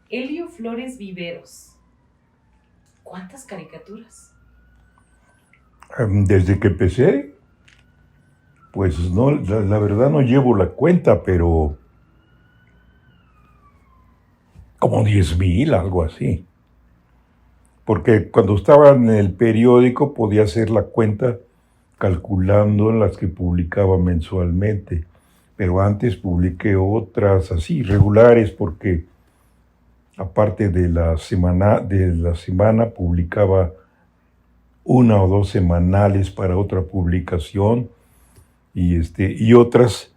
Helio Flores Viveros. ¿Cuántas caricaturas? Desde que empecé, pues no, la verdad no llevo la cuenta, pero como 10,000, algo así. Porque cuando estaba en el periódico podía hacer la cuenta calculando las que publicaba mensualmente. Pero antes publiqué otras así, regulares, porque aparte de la semana publicaba una o dos semanales para otra publicación y otras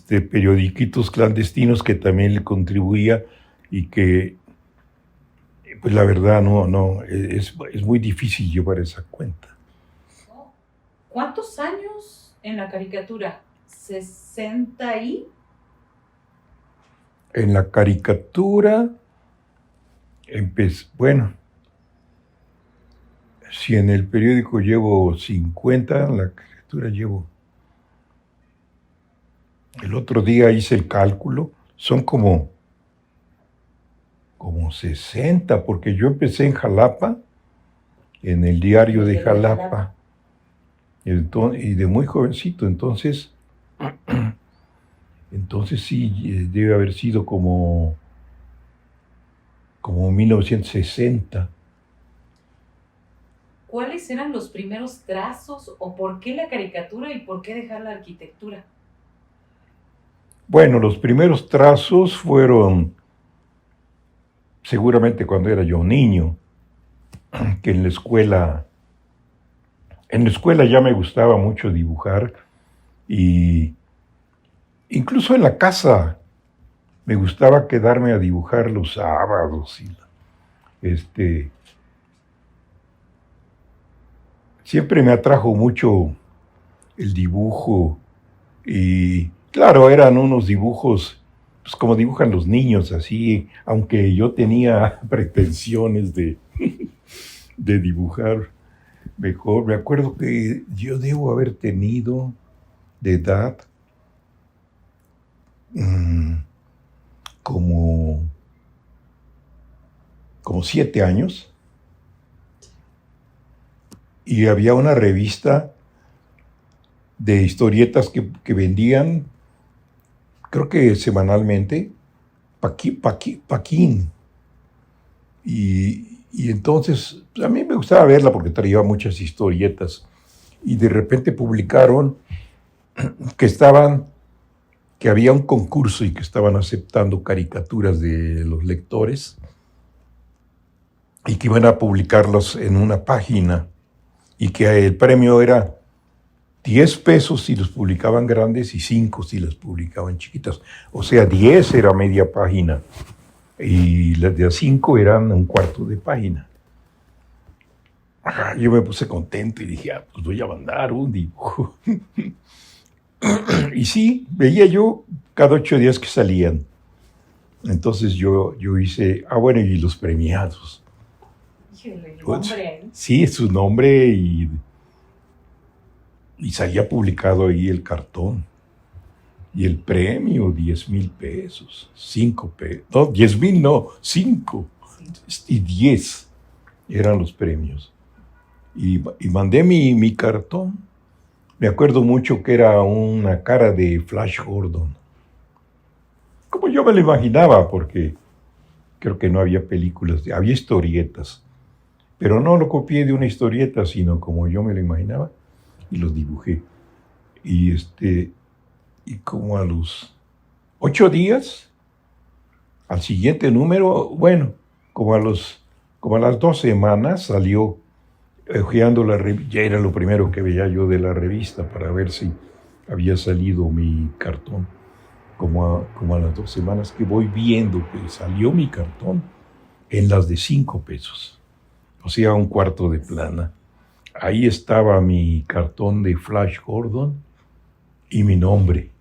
periodiquitos clandestinos que también le contribuía y que pues la verdad no es muy difícil llevar esa cuenta. ¿Cuántos años en la caricatura? 60 y... En la caricatura, bueno, si en el periódico llevo 50, en la caricatura llevo... El otro día hice el cálculo, son como 60, porque yo empecé en Jalapa, en el diario de Jalapa, y de muy jovencito, entonces sí, debe haber sido como 1960. ¿Cuáles eran los primeros trazos o por qué la caricatura y por qué dejar la arquitectura? Bueno, los primeros trazos fueron seguramente cuando era yo niño, que en la escuela ya me gustaba mucho dibujar y incluso en la casa me gustaba quedarme a dibujar los sábados siempre me atrajo mucho el dibujo y claro, eran unos dibujos pues como dibujan los niños, así, aunque yo tenía pretensiones de dibujar mejor. Me acuerdo que yo debo haber tenido de edad como 7 años y había una revista de historietas que vendían, creo que semanalmente, Paquín. Y entonces pues a mí me gustaba verla porque traía muchas historietas y de repente publicaron que había un concurso y que estaban aceptando caricaturas de los lectores y que iban a publicarlos en una página y que el premio era 10 pesos si los publicaban grandes y 5 si las publicaban chiquitas. O sea, 10 era media página y las de 5 eran un cuarto de página. Yo me puse contento y dije, pues voy a mandar un dibujo. Y sí, veía yo cada 8 días que salían. Entonces yo hice, bueno, y los premiados. Híjole, el nombre. Sí, su nombre y salía publicado ahí el cartón. Y el premio, 10,000 pesos, 5 pesos, no, 10,000 no, 5 y 10 eran los premios. Y mandé mi cartón. Me acuerdo mucho que era una cara de Flash Gordon. Como yo me lo imaginaba, porque creo que no había películas, había historietas. Pero no lo copié de una historieta, sino como yo me lo imaginaba y los dibujé. Y como a los 8 días, al siguiente número, bueno, como a las 2 semanas salió hojeando la revista, ya era lo primero que veía yo de la revista para ver si había salido mi cartón. Como a las 2 semanas que voy viendo que salió mi cartón en las de 5 pesos, o sea, un cuarto de plana. Ahí estaba mi cartón de Flash Gordon y mi nombre.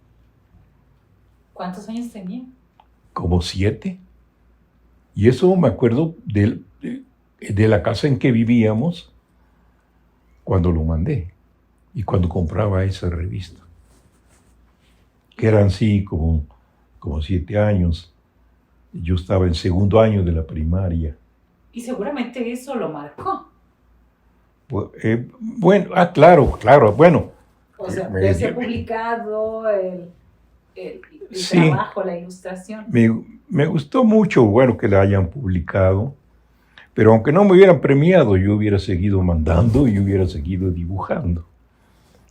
¿Cuántos años tenía? Como 7. Y eso me acuerdo de la casa en que vivíamos cuando lo mandé y cuando compraba esa revista. Que eran sí como 7 años. Yo estaba en segundo año de la primaria. Y seguramente eso lo marcó. Bueno, claro, bueno. O sea, verse publicado, el sí, trabajo, la ilustración. Me gustó mucho, bueno, que la hayan publicado, pero aunque no me hubieran premiado, yo hubiera seguido mandando y hubiera seguido dibujando.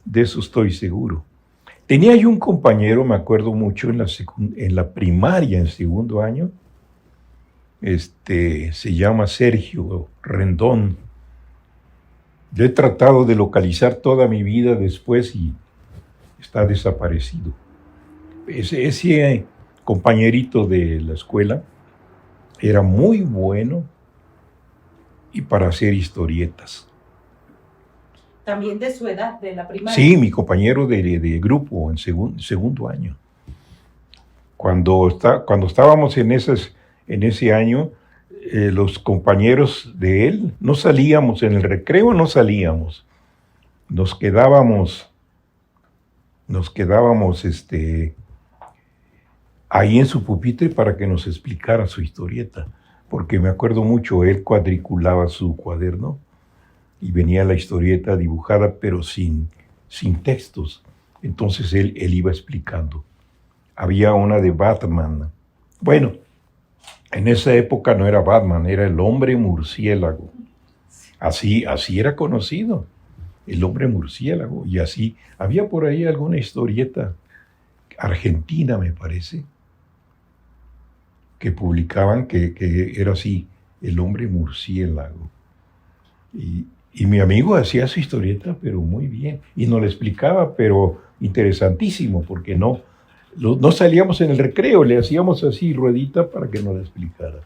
De eso estoy seguro. Tenía yo un compañero, me acuerdo mucho, en la primaria, en segundo año, se llama Sergio Rendón. Yo he tratado de localizar toda mi vida después y está desaparecido. Ese compañerito de la escuela era muy bueno y para hacer historietas. También de su edad, de la primaria. Sí, mi compañero de grupo en segundo año. Cuando estábamos en ese año, los compañeros de él no salíamos, en el recreo no salíamos. Nos quedábamos ahí en su pupitre para que nos explicara su historieta. Porque me acuerdo mucho, él cuadriculaba su cuaderno y venía la historieta dibujada, pero sin textos. Entonces él iba explicando. Había una de Batman. Bueno, en esa época no era Batman, era el hombre murciélago. Así era conocido, el hombre murciélago. Y así, había por ahí alguna historieta argentina, me parece, que publicaban que era así, el hombre murciélago. Y mi amigo hacía su historieta, pero muy bien. Y nos la explicaba, pero interesantísimo, porque no salíamos en el recreo, le hacíamos así ruedita para que nos la explicara.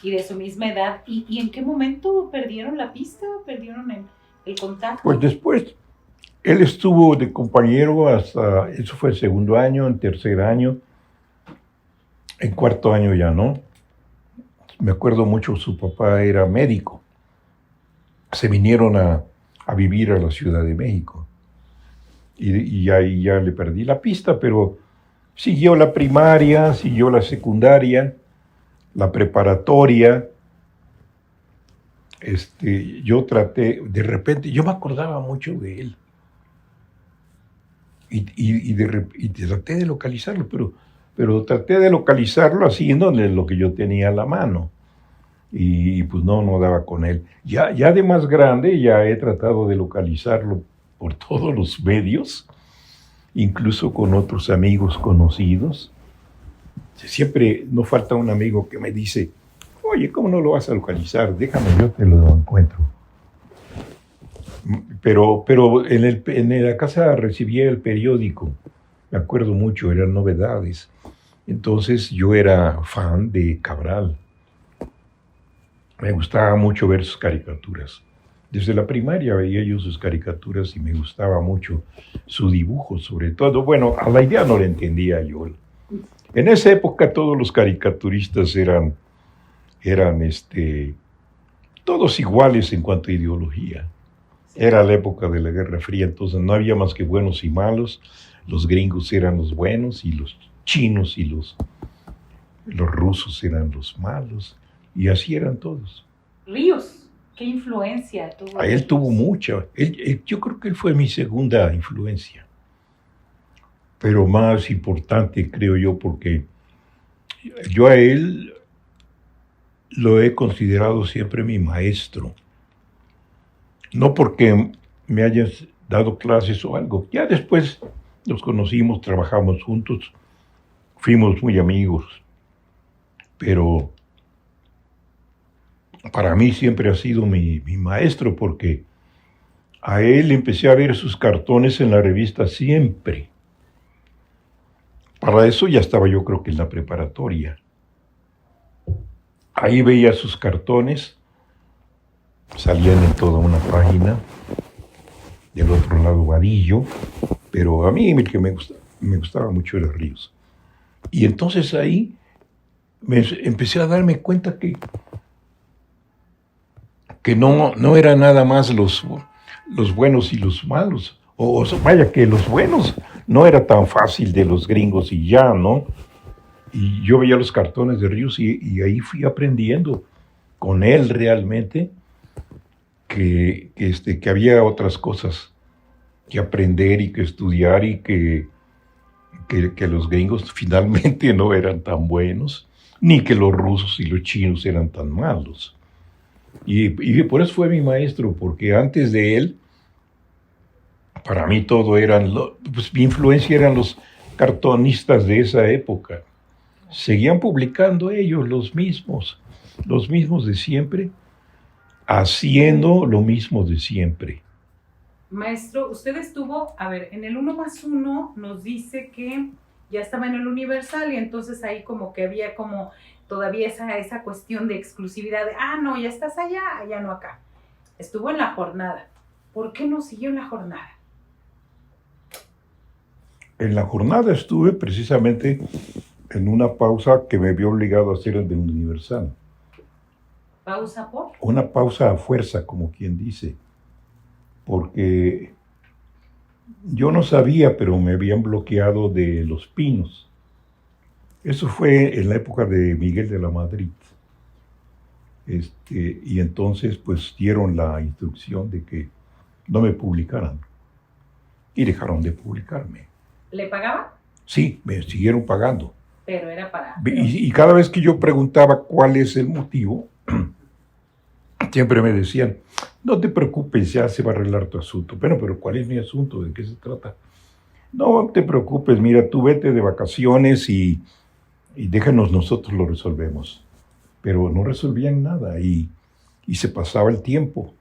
Y de su misma edad. ¿Y en qué momento perdieron la pista? ¿Perdieron el contacto? Pues después, él estuvo de compañero hasta, eso fue el segundo año, en tercer año, en cuarto año ya no. Me acuerdo mucho, su papá era médico. Se vinieron a vivir a la Ciudad de México. Y ahí ya le perdí la pista, pero siguió la primaria, siguió la secundaria, la preparatoria. Yo traté, de repente, yo me acordaba mucho de él. Y traté de localizarlo, pero traté de localizarlo haciéndole lo que yo tenía a la mano. Y pues no daba con él. Ya de más grande, ya he tratado de localizarlo por todos los medios, incluso con otros amigos conocidos. Siempre no falta un amigo que me dice, oye, ¿cómo no lo vas a localizar? Déjame, yo te lo encuentro. Pero en la casa recibía el periódico, me acuerdo mucho, eran novedades. Entonces yo era fan de Cabral. Me gustaba mucho ver sus caricaturas. Desde la primaria veía yo sus caricaturas y me gustaba mucho su dibujo, sobre todo. Bueno, a la idea no la entendía yo. En esa época todos los caricaturistas eran todos iguales en cuanto a ideología. Era la época de la Guerra Fría, entonces no había más que buenos y malos. Los gringos eran los buenos y los chinos y los rusos eran los malos. Y así eran todos. Ríos, ¿qué influencia tuvo? A él tuvo mucha. Yo creo que él fue mi segunda influencia. Pero más importante, creo yo, porque yo a él lo he considerado siempre mi maestro. No porque me hayas dado clases o algo. Ya después nos conocimos, trabajamos juntos, fuimos muy amigos. Pero para mí siempre ha sido mi maestro, porque a él empecé a ver sus cartones en la revista Siempre. Para eso ya estaba yo creo que en la preparatoria. Ahí veía sus cartones, salían en toda una página, del otro lado Vadillo, pero a mí el que me gustaba mucho era Ríos. Y entonces ahí empecé a darme cuenta que no eran nada más los buenos y los malos. Vaya, que los buenos no era tan fácil de los gringos y ya, ¿no? Y yo veía los cartones de Ríos y ahí fui aprendiendo con él realmente que había otras cosas que aprender y que estudiar y que los gringos finalmente no eran tan buenos, ni que los rusos y los chinos eran tan malos. Y por eso fue mi maestro, porque antes de él, para mí todo eran, pues mi influencia eran los cartonistas de esa época. Seguían publicando ellos los mismos de siempre, haciendo lo mismo de siempre. Maestro, usted estuvo, a ver, en el 1+1 nos dice que ya estaba en el Universal y entonces ahí como que había como todavía esa cuestión de exclusividad de, no, ya estás allá, allá no acá. Estuvo en la jornada. ¿Por qué no siguió en la jornada? En la jornada estuve precisamente en una pausa que me vio obligado a hacer el del Universal. ¿Pausa por? Una pausa a fuerza, como quien dice. Porque yo no sabía, pero me habían bloqueado de Los Pinos. Eso fue en la época de Miguel de la Madrid. Y entonces pues dieron la instrucción de que no me publicaran. Y dejaron de publicarme. ¿Le pagaban? Sí, me siguieron pagando. Pero era para... Y cada vez que yo preguntaba cuál es el motivo, siempre me decían, no te preocupes, ya se va a arreglar tu asunto. Pero ¿cuál es mi asunto? ¿De qué se trata? No te preocupes, mira, tú vete de vacaciones y déjanos, nosotros lo resolvemos. Pero no resolvían nada y se pasaba el tiempo.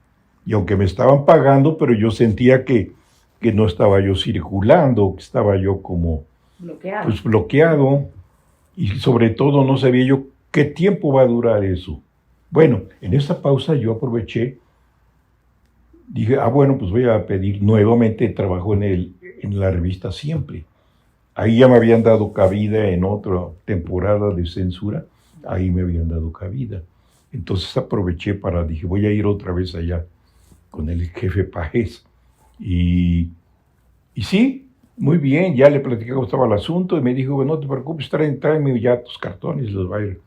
Y aunque me estaban pagando, pero yo sentía que no estaba yo circulando, que estaba yo como bloqueado. Y sobre todo no sabía yo qué tiempo va a durar eso. Bueno, en esta pausa yo aproveché, dije, bueno, pues voy a pedir nuevamente trabajo en la revista Siempre. Ahí ya me habían dado cabida en otra temporada de censura, ahí me habían dado cabida. Entonces aproveché dije, voy a ir otra vez allá con el jefe Pajés. Y sí, muy bien, ya le platicé cómo estaba el asunto y me dijo, no te preocupes, tráeme ya tus cartones, los va a ir.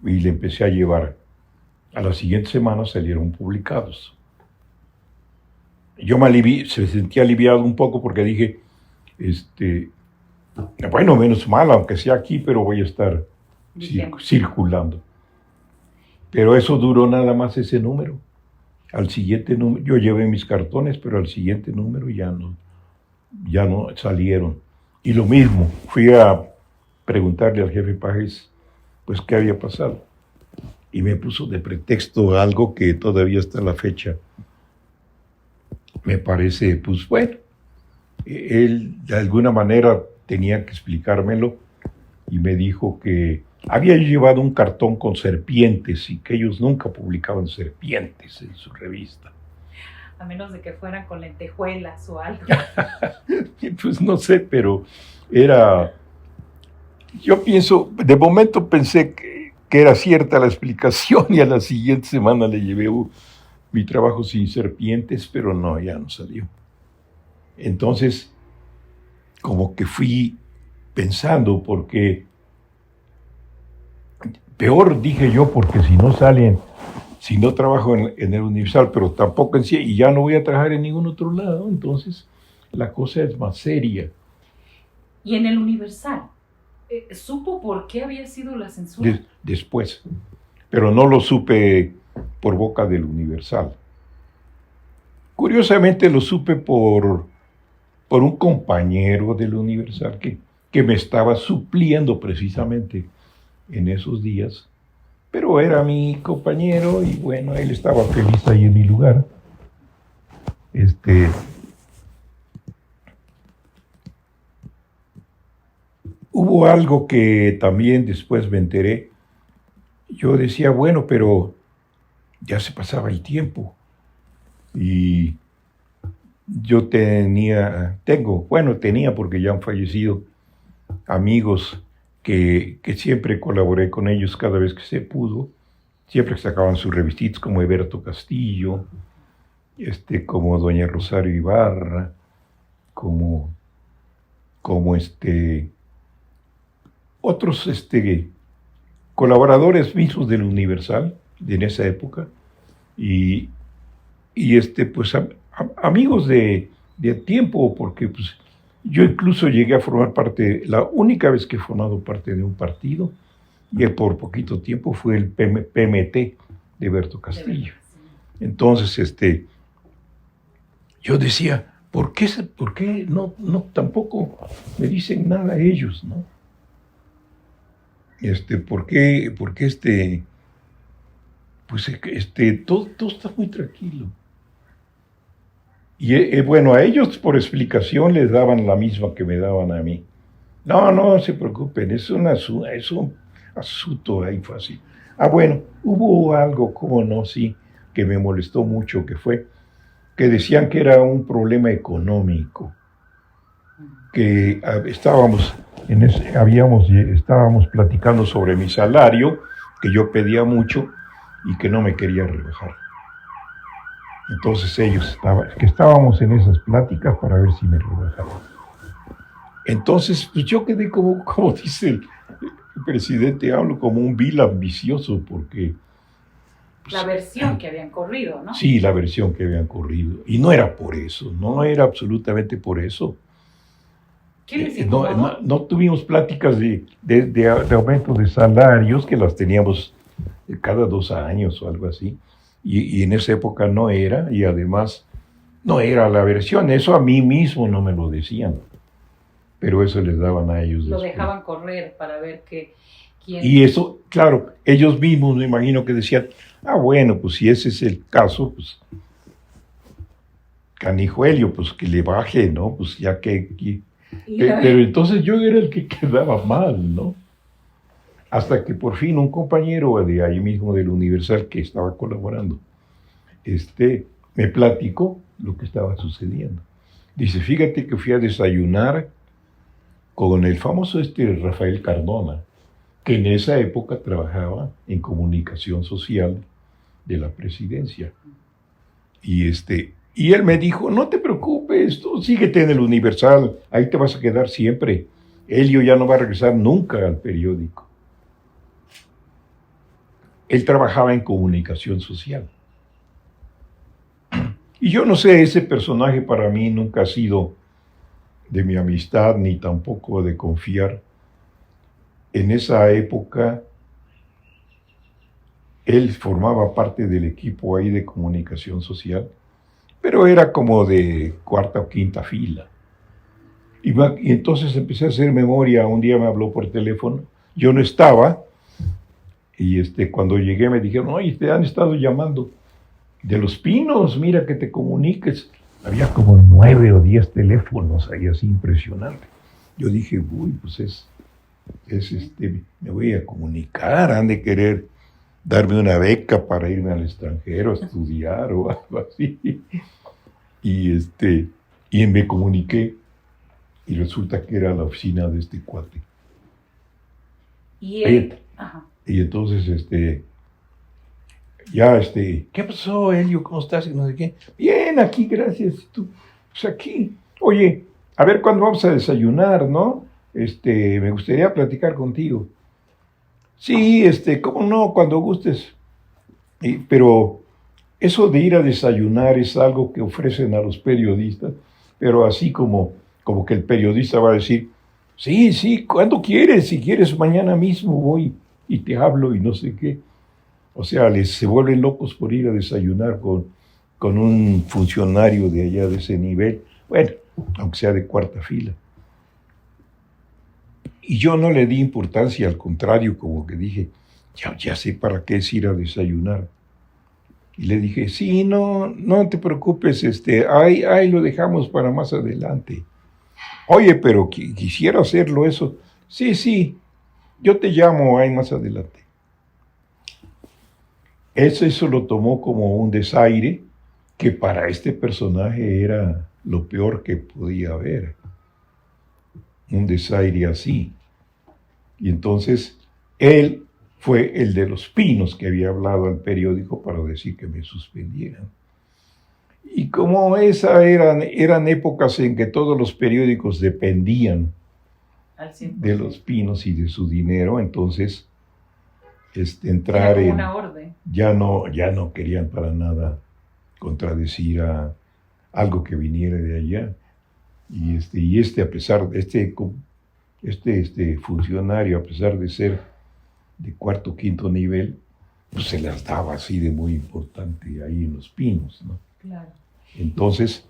Y le empecé a llevar. A la siguiente semana salieron publicados. Yo se sentía aliviado un poco porque dije, bueno, menos mal, aunque sea aquí, pero voy a estar circulando. Pero eso duró nada más ese número. Al siguiente número, yo llevé mis cartones, pero al siguiente número ya no salieron. Y lo mismo, fui a preguntarle al jefe Pajes, pues, qué había pasado. Y me puso de pretexto algo que todavía hasta la fecha me parece, pues, bueno, él de alguna manera tenía que explicármelo y me dijo que había llevado un cartón con serpientes y que ellos nunca publicaban serpientes en su revista. A menos de que fueran con lentejuelas o algo. Pues no sé, pero yo pienso, de momento pensé que era cierta la explicación y a la siguiente semana le llevé mi trabajo sin serpientes, pero no, ya no salió. Entonces, como que fui pensando, porque peor dije yo, porque si no trabajo en el Universal, pero tampoco en sí, y ya no voy a trabajar en ningún otro lado, entonces la cosa es más seria. ¿Y en el Universal? ¿Supo por qué había sido la censura? Después, pero no lo supe por boca del Universal. Curiosamente lo supe por un compañero del Universal que me estaba supliendo precisamente en esos días, pero era mi compañero y bueno, él estaba feliz ahí en mi lugar. Hubo algo que también después me enteré. Yo decía, bueno, pero ya se pasaba el tiempo y yo tenía porque ya han fallecido amigos que siempre colaboré con ellos cada vez que se pudo, siempre que sacaban sus revistitas, como Eberto Castillo, como Doña Rosario Ibarra, como otros colaboradores mismos del Universal en esa época y pues amigos de tiempo, porque pues, yo incluso llegué a formar parte, la única vez que he formado parte de un partido, y por poquito tiempo fue el PMT de Berto Castillo. Entonces, yo decía, ¿por qué no tampoco me dicen nada ellos, no? ¿Por qué todo está muy tranquilo? Y bueno, a ellos por explicación les daban la misma que me daban a mí. No se preocupen, es un asunto ahí fácil. Bueno, hubo algo, cómo no, sí, que me molestó mucho, que fue que decían que era un problema económico, que estábamos platicando sobre mi salario, que yo pedía mucho y que no me quería rebajar. Entonces estábamos en esas pláticas para ver si me rebajaban. Entonces, pues yo quedé como dice el presidente, hablo como un vil ambicioso, porque... Pues, la versión que habían corrido, ¿no? Sí, la versión que habían corrido. Y no era por eso, no era absolutamente por eso. ¿Qué les incomodó? No tuvimos pláticas de aumento de salarios, que las teníamos cada 2 años o algo así. Y en esa época no era, y además no era la versión. Eso a mí mismo no me lo decían. Pero eso les daban a ellos. Lo dejaban correr para ver quién... Y eso, claro, ellos mismos me imagino que decían, bueno, pues si ese es el caso, pues canijo Helio, pues que le baje, ¿no? Pues ya que... Pero entonces yo era el que quedaba mal, ¿no? Hasta que por fin un compañero de ahí mismo del Universal que estaba colaborando, me platicó lo que estaba sucediendo. Dice, fíjate que fui a desayunar con el famoso Rafael Cardona, que en esa época trabajaba en comunicación social de la presidencia. Y él me dijo, no te preocupes, tú síguete en el Universal, ahí te vas a quedar siempre. Helio ya no va a regresar nunca al periódico. Él trabajaba en comunicación social. Y yo no sé, ese personaje para mí nunca ha sido de mi amistad, ni tampoco de confiar. En esa época, él formaba parte del equipo ahí de comunicación social, pero era como de 4ª o 5ª fila. Y entonces empecé a hacer memoria. Un día me habló por teléfono, yo no estaba, y cuando llegué me dijeron, oye, te han estado llamando de Los Pinos, mira que te comuniques. Había como 9 o 10 teléfonos ahí, así impresionante. Yo dije, uy, pues me voy a comunicar, han de querer darme una beca para irme al extranjero a estudiar o algo así. Y me comuniqué y resulta que era la oficina de este cuate. Y él, y entonces, ¿qué pasó, Helio? ¿Cómo estás? Y no sé qué. Bien, aquí, gracias. ¿Tú? Pues aquí. Oye, a ver cuándo vamos a desayunar, ¿no? Me gustaría platicar contigo. Sí, cómo no, cuando gustes. Pero eso de ir a desayunar es algo que ofrecen a los periodistas, pero así como que el periodista va a decir, sí, ¿cuándo quieres? Si quieres, mañana mismo voy y te hablo y no sé qué. O sea, se vuelven locos por ir a desayunar con un funcionario de allá de ese nivel, bueno, aunque sea de 4ª fila. Y yo no le di importancia, al contrario, como que dije, ya sé para qué es ir a desayunar. Y le dije, sí, no te preocupes, ahí lo dejamos para más adelante. Oye, pero quisiera hacerlo eso. Sí, yo te llamo ahí más adelante. Eso lo tomó como un desaire que para este personaje era lo peor que podía haber. Un desaire así. Y entonces él fue el de Los Pinos que había hablado al periódico para decir que me suspendieran. Y como eran épocas en que todos los periódicos dependían Al 100%. de Los Pinos y de su dinero, entonces entrar Era como en... una orden. Ya no querían para nada contradecir a algo que viniera de allá. Y a pesar de este funcionario, a pesar de ser de cuarto o quinto nivel, pues se las daba así de muy importante ahí en Los Pinos, ¿no? Claro. Entonces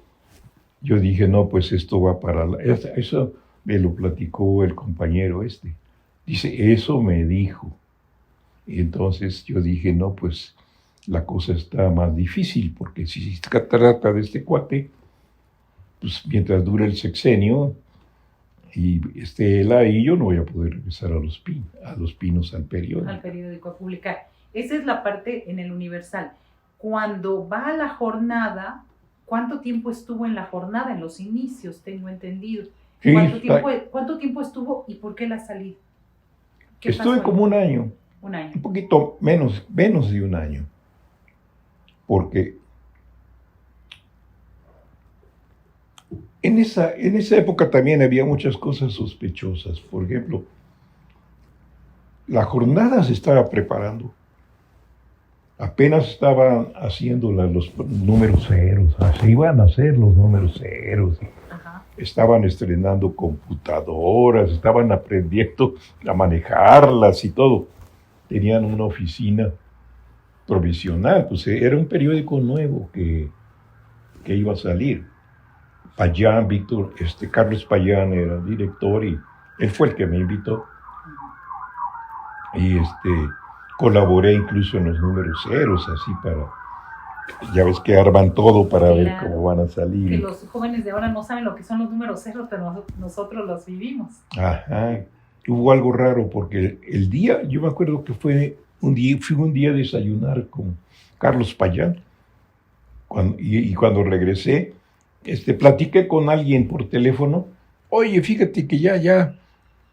yo dije, no, pues esto va para... Eso me lo platicó el compañero Dice, eso me dijo. Y entonces yo dije, no, pues la cosa está más difícil, porque si se trata de este cuate, pues mientras dure el sexenio y esté él ahí, yo no voy a poder regresar a Los Pinos, al periódico. Al periódico a publicar. Esa es la parte en el Universal. Cuando va a la jornada, ¿cuánto tiempo estuvo en la jornada? En los inicios, tengo entendido. Sí, ¿Cuánto tiempo estuvo y por qué la salida? Estuve como un año. Un año. Un poquito menos de un año. Porque en esa época también había muchas cosas sospechosas. Por ejemplo, la jornada se estaba preparando. Apenas estaban haciendo los números ceros. Se iban a hacer los números ceros. Ajá. Estaban estrenando computadoras, estaban aprendiendo a manejarlas y todo. Tenían una oficina provisional, pues era un periódico nuevo que iba a salir. Payán, Carlos Payán era el director y él fue el que me invitó. Y colaboré incluso en los números ceros, así ya ves que arman todo para ver cómo van a salir. Que los jóvenes de ahora no saben lo que son los números ceros, pero nosotros los vivimos. Ajá. Hubo algo raro porque yo me acuerdo que fui un día a desayunar con Carlos Payán y cuando regresé, platiqué con alguien por teléfono. Oye, fíjate que ya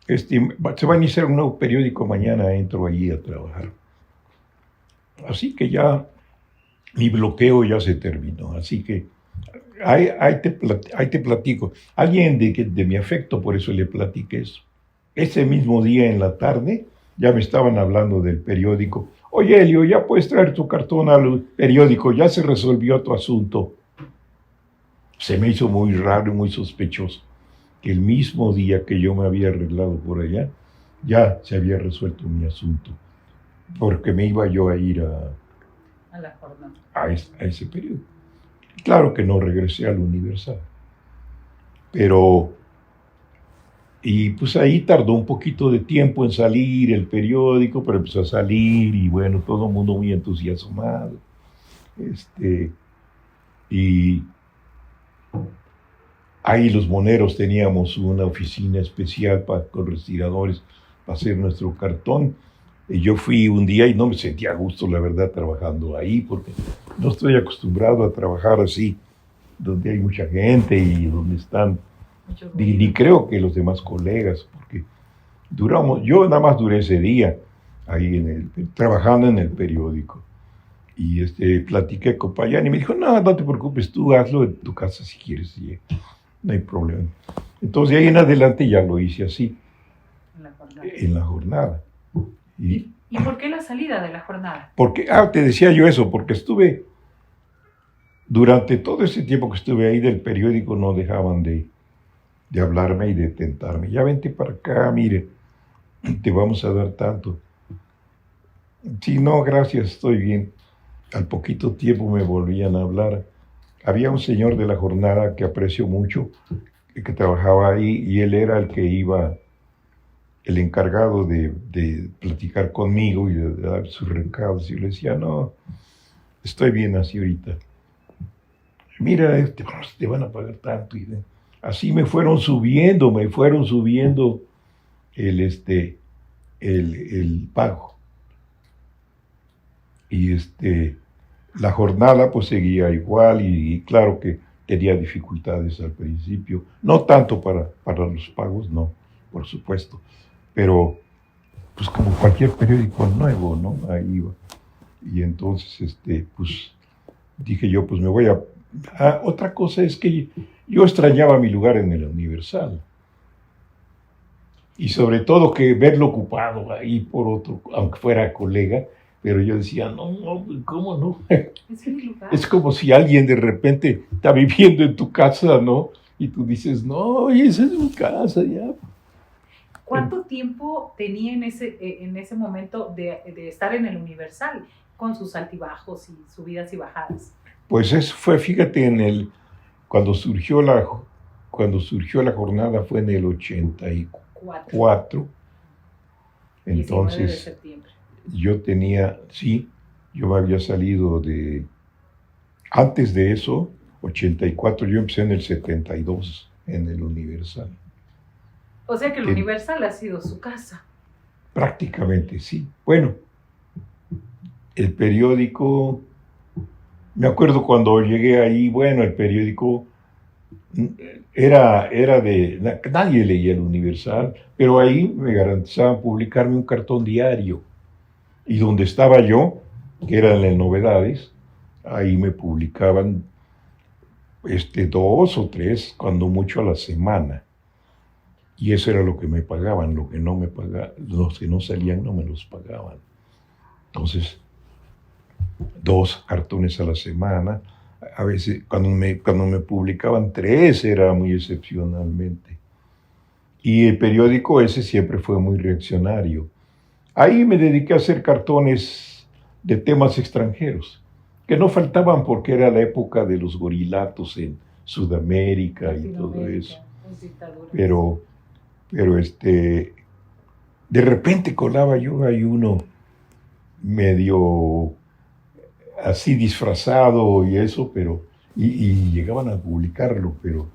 se va a iniciar un nuevo periódico mañana, entro allí a trabajar. Así que ya mi bloqueo ya se terminó, así que ahí te platico. Alguien de mi afecto, por eso le platiqué eso. Ese mismo día en la tarde ya me estaban hablando del periódico. Oye, Elio, ya puedes traer tu cartón al periódico, ya se resolvió tu asunto. Se me hizo muy raro y muy sospechoso que el mismo día que yo me había arreglado por allá, ya se había resuelto mi asunto, porque me iba yo a ir a la jornada. A ese periodo. Claro que no regresé al Universal, y pues ahí tardó un poquito de tiempo en salir el periódico, pero empezó a salir y bueno, todo el mundo muy entusiasmado. Y ahí los moneros teníamos una oficina especial con respiradores para hacer nuestro cartón. Y yo fui un día y no me sentía a gusto, la verdad, trabajando ahí, porque no estoy acostumbrado a trabajar así, donde hay mucha gente y donde están, ni creo que los demás colegas, porque yo nada más duré ese día ahí trabajando en el periódico. Y platiqué con Payán y me dijo, no te preocupes, tú hazlo en tu casa si quieres, no hay problema. Entonces de ahí en adelante ya lo hice así, en la jornada. ¿Y por qué la salida de la jornada? Porque, te decía yo eso, porque durante todo ese tiempo que estuve ahí del periódico no dejaban de hablarme y de tentarme. Ya vente para acá, mire, te vamos a dar tanto. Sí, no, gracias, estoy bien. Al poquito tiempo me volvían a hablar. Había un señor de la jornada que aprecio mucho, que trabajaba ahí, y él era el que iba, el encargado de platicar conmigo y de dar sus recados. Y yo le decía, no, estoy bien así ahorita. Mira, te van a pagar tanto. Y así me fueron subiendo el pago. Y la jornada pues seguía igual y claro que tenía dificultades al principio. No tanto para los pagos, no, por supuesto. Pero pues como cualquier periódico nuevo, ¿no? Ahí iba. Y entonces, pues dije yo, pues me voy a... otra cosa es que yo extrañaba mi lugar en el Universal. Y sobre todo que verlo ocupado ahí por otro, aunque fuera colega, pero yo decía, no, ¿cómo no? Es mi lugar. Es como si alguien de repente está viviendo en tu casa, ¿no? Y tú dices, no, esa es mi casa, ya. ¿Cuánto tiempo tenía en ese momento de estar en el Universal con sus altibajos y subidas y bajadas? Pues eso fue, fíjate, cuando surgió la jornada fue en el 84. 19 de Entonces, septiembre. yo me había salido antes de eso, 84, yo empecé en el 72 en el Universal. O sea que el Universal ha sido su casa. Prácticamente, sí. Bueno, el periódico, me acuerdo cuando llegué ahí, bueno, el periódico nadie leía el Universal, pero ahí me garantizaban publicarme un cartón diario. Y donde estaba yo, que eran las novedades, ahí me publicaban 2 o 3, cuando mucho a la semana. Y eso era lo que me pagaban, lo que no me pagaban, los que no salían no me los pagaban. Entonces, 2 cartones a la semana. A veces, cuando me publicaban 3, era muy excepcionalmente. Y el periódico ese siempre fue muy reaccionario. Ahí me dediqué a hacer cartones de temas extranjeros, que no faltaban porque era la época de los gorilatos en Sudamérica y todo eso. Pero de repente colaba yo ahí uno medio así disfrazado y eso, y llegaban a publicarlo, pero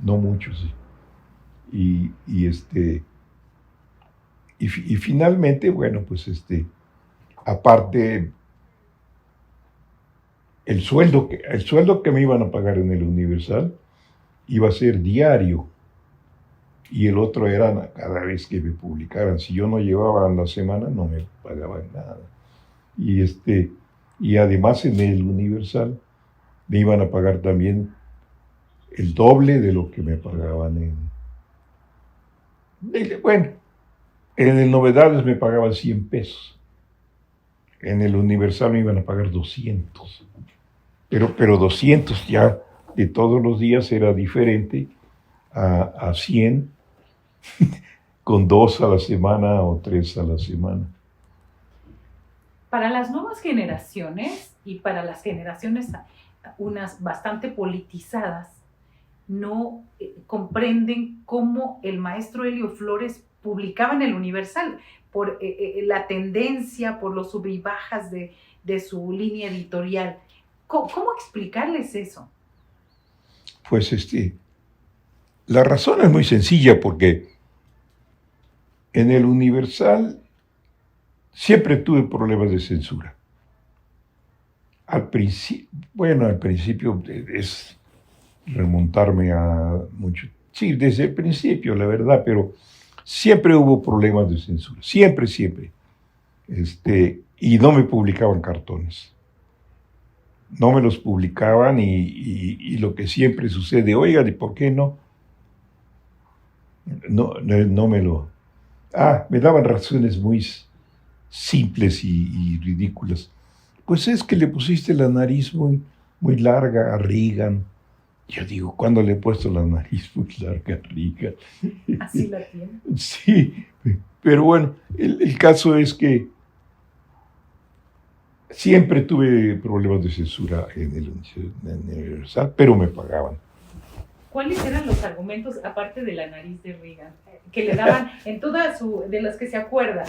no muchos. Y finalmente, bueno, pues aparte, el sueldo que me iban a pagar en el Universal iba a ser diario, y el otro era cada vez que me publicaran. Si yo no llevaba en la semana, no me pagaban nada. Y además en el Universal me iban a pagar también el doble de lo que me pagaban en el Novedades me pagaban 100 pesos. En el Universal me iban a pagar 200. Pero 200 ya de todos los días era diferente a 100 con 2 a la semana o 3 a la semana. Para las nuevas generaciones y para las generaciones unas bastante politizadas, no comprenden cómo el maestro Helio Flores publicaba en el Universal, por la tendencia, por los sub y bajas de su línea editorial. ¿Cómo explicarles eso? Pues la razón es muy sencilla, porque en el Universal siempre tuve problemas de censura. Al principio es remontarme a mucho. Sí, desde el principio, la verdad, pero siempre hubo problemas de censura. Siempre. Y no me publicaban cartones. No me los publicaban y lo que siempre sucede, oigan, ¿y por qué no? No me lo... me daban razones muy simples y ridículas. Pues es que le pusiste la nariz muy, muy larga a Reagan. Yo digo, ¿cuándo le he puesto la nariz muy larga a Reagan? Así la tiene. Sí, pero bueno, el caso es que siempre tuve problemas de censura en el Universal, pero me pagaban. ¿Cuáles eran los argumentos, aparte de la nariz de Reagan, que le daban en toda de los que se acuerdan?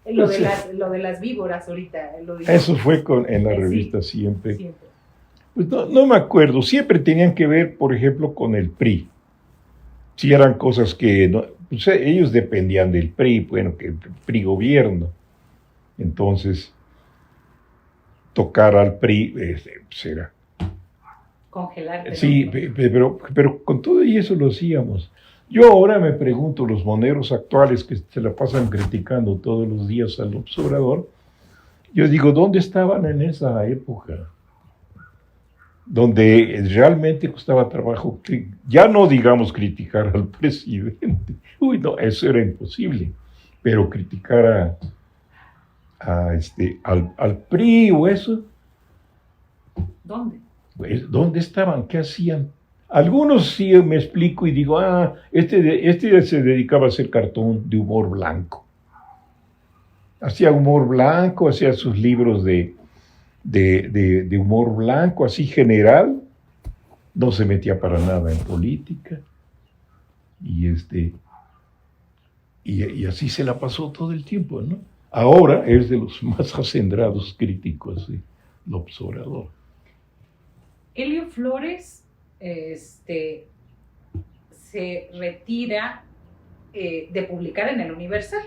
Lo de las víboras ahorita. Eso fue en la revista Siempre. Pues no me acuerdo. Siempre tenían que ver, por ejemplo, con el PRI. Si eran cosas que... pues ellos dependían del PRI, bueno, que el PRI gobierno. Entonces, tocar al PRI, pues era... Congelar. Sí, pero con todo y eso lo hacíamos. Yo ahora me pregunto, los moneros actuales que se la pasan criticando todos los días al observador, yo digo, ¿dónde estaban en esa época? donde realmente costaba trabajo, ya no digamos criticar al presidente, uy, no, eso era imposible, pero criticar al PRI o eso. ¿Dónde? Pues, ¿dónde estaban? ¿Qué hacían? Algunos sí me explico y digo, este se dedicaba a hacer cartón de humor blanco. Hacía humor blanco, hacía sus libros de humor blanco, así general, no se metía para nada en política. Y así se la pasó todo el tiempo, ¿no? Ahora es de los más acendrados críticos de López Obrador. Helio Flores se retira de publicar en el Universal,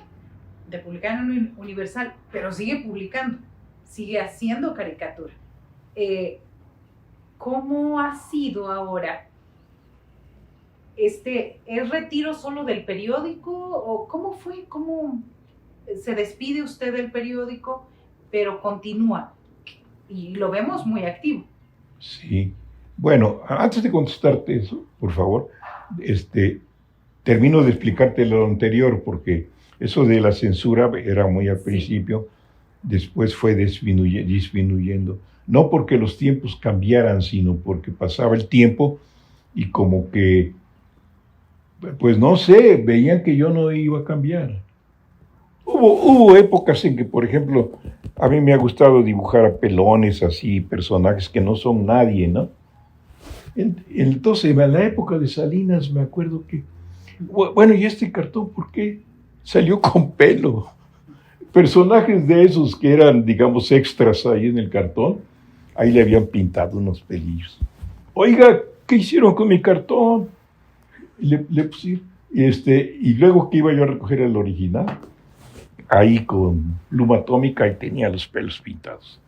pero sigue publicando, sigue haciendo caricatura. ¿Cómo ha sido ahora? ¿Es retiro solo del periódico o cómo fue? ¿Cómo se despide usted del periódico, pero continúa? Y lo vemos muy activo. Sí. Bueno, antes de contestarte eso, por favor, termino de explicarte lo anterior, porque eso de la censura era muy al principio, después fue disminuyendo. No porque los tiempos cambiaran, sino porque pasaba el tiempo y como que, pues no sé, veían que yo no iba a cambiar. Hubo épocas en que, por ejemplo, a mí me ha gustado dibujar a pelones así, personajes que no son nadie, ¿no? Entonces, en la época de Salinas me acuerdo que, bueno, ¿y este cartón por qué salió con pelo? Personajes de esos que eran, digamos, extras ahí en el cartón, ahí le habían pintado unos pelillos. Oiga, ¿qué hicieron con mi cartón? Le pusieron, y luego que iba yo a recoger el original, ahí con pluma atómica y tenía los pelos pintados.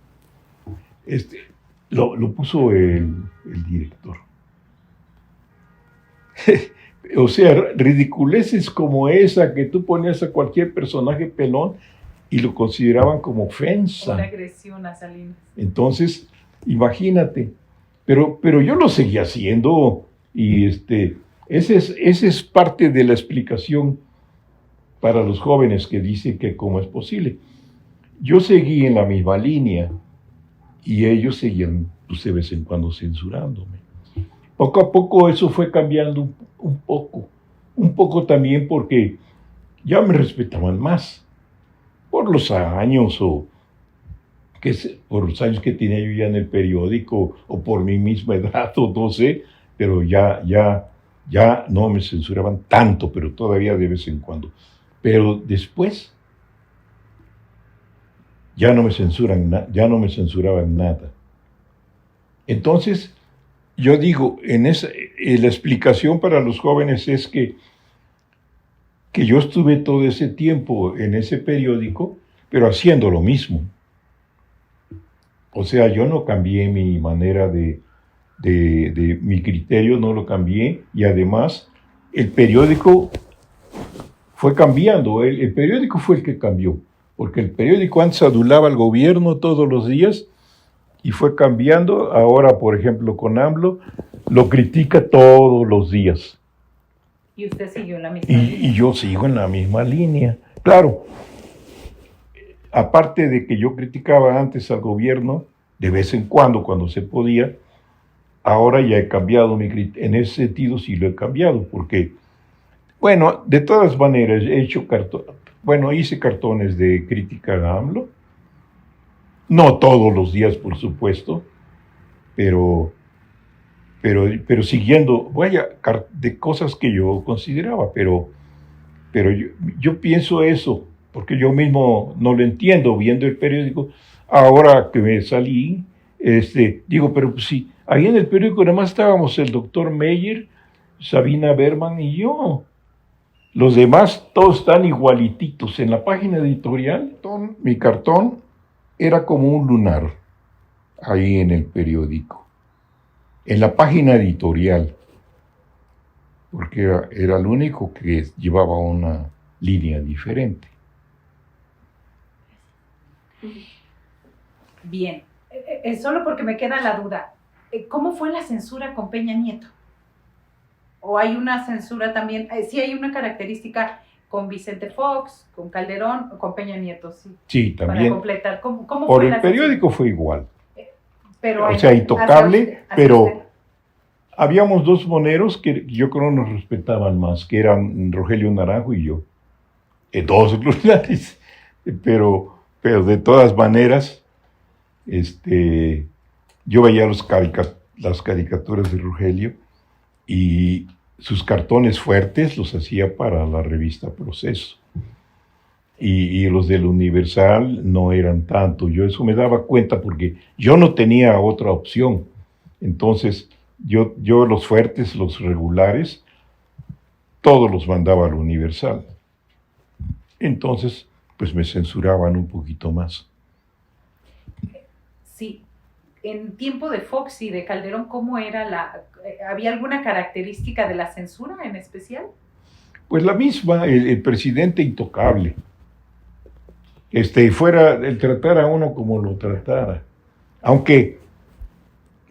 Lo puso el director. O sea, ridiculeces como esa que tú ponías a cualquier personaje pelón y lo consideraban como ofensa. Una agresión a Salinas. Entonces, imagínate. Pero yo lo seguía haciendo y esa es parte de la explicación para los jóvenes que dicen que cómo es posible. Yo seguí en la misma línea y ellos seguían, pues, de vez en cuando censurándome. Poco a poco eso fue cambiando un poco también porque ya me respetaban más por los años por los años que tenía yo ya en el periódico o por mi misma edad o no sé, pero ya no me censuraban tanto, pero todavía de vez en cuando. Pero después ya no me censuraban nada. Entonces, yo digo, la explicación para los jóvenes es que yo estuve todo ese tiempo en ese periódico, pero haciendo lo mismo. O sea, yo no cambié mi manera de mi criterio, no lo cambié, y además el periódico fue cambiando, el periódico fue el que cambió, porque el periódico antes adulaba al gobierno todos los días y fue cambiando. Ahora, por ejemplo, con AMLO, lo critica todos los días. Y usted siguió en la misma línea. Y yo sigo en la misma línea. Claro, aparte de que yo criticaba antes al gobierno, de vez en cuando se podía, ahora ya he cambiado en ese sentido sí lo he cambiado, porque, bueno, de todas maneras he hecho hice cartones de crítica a AMLO, no todos los días, por supuesto, pero siguiendo, de cosas que yo consideraba, pero yo pienso eso, porque yo mismo no lo entiendo viendo el periódico. Ahora que me salí, digo, pero pues sí, ahí en el periódico nada más estábamos el doctor Meyer, Sabina Berman y yo. Los demás todos están igualititos. En la página editorial, mi cartón era como un lunar ahí en el periódico. En la página editorial, porque era el único que llevaba una línea diferente. Bien, solo porque me queda la duda. ¿Cómo fue la censura con Peña Nieto? ¿O hay una censura también? Sí hay una característica con Vicente Fox, con Calderón o con Peña Nieto, sí. Sí, también. Para completar, ¿cómo Por fue el la periódico fue igual. Pero o sea, intocable, hacia pero usted. Habíamos dos moneros que yo creo nos respetaban más, que eran Rogelio Naranjo y yo. Dos lunares, pero de todas maneras, yo veía las caricaturas de Rogelio y sus cartones fuertes los hacía para la revista Proceso. Y los del Universal no eran tanto. Yo eso me daba cuenta porque yo no tenía otra opción. Entonces, yo los fuertes, los regulares, todos los mandaba al Universal. Entonces, pues me censuraban un poquito más. Sí. En tiempo de Fox y de Calderón, ¿cómo era ¿había alguna característica de la censura en especial? Pues la misma, el presidente intocable. Fuera el tratar a uno como lo tratara. Aunque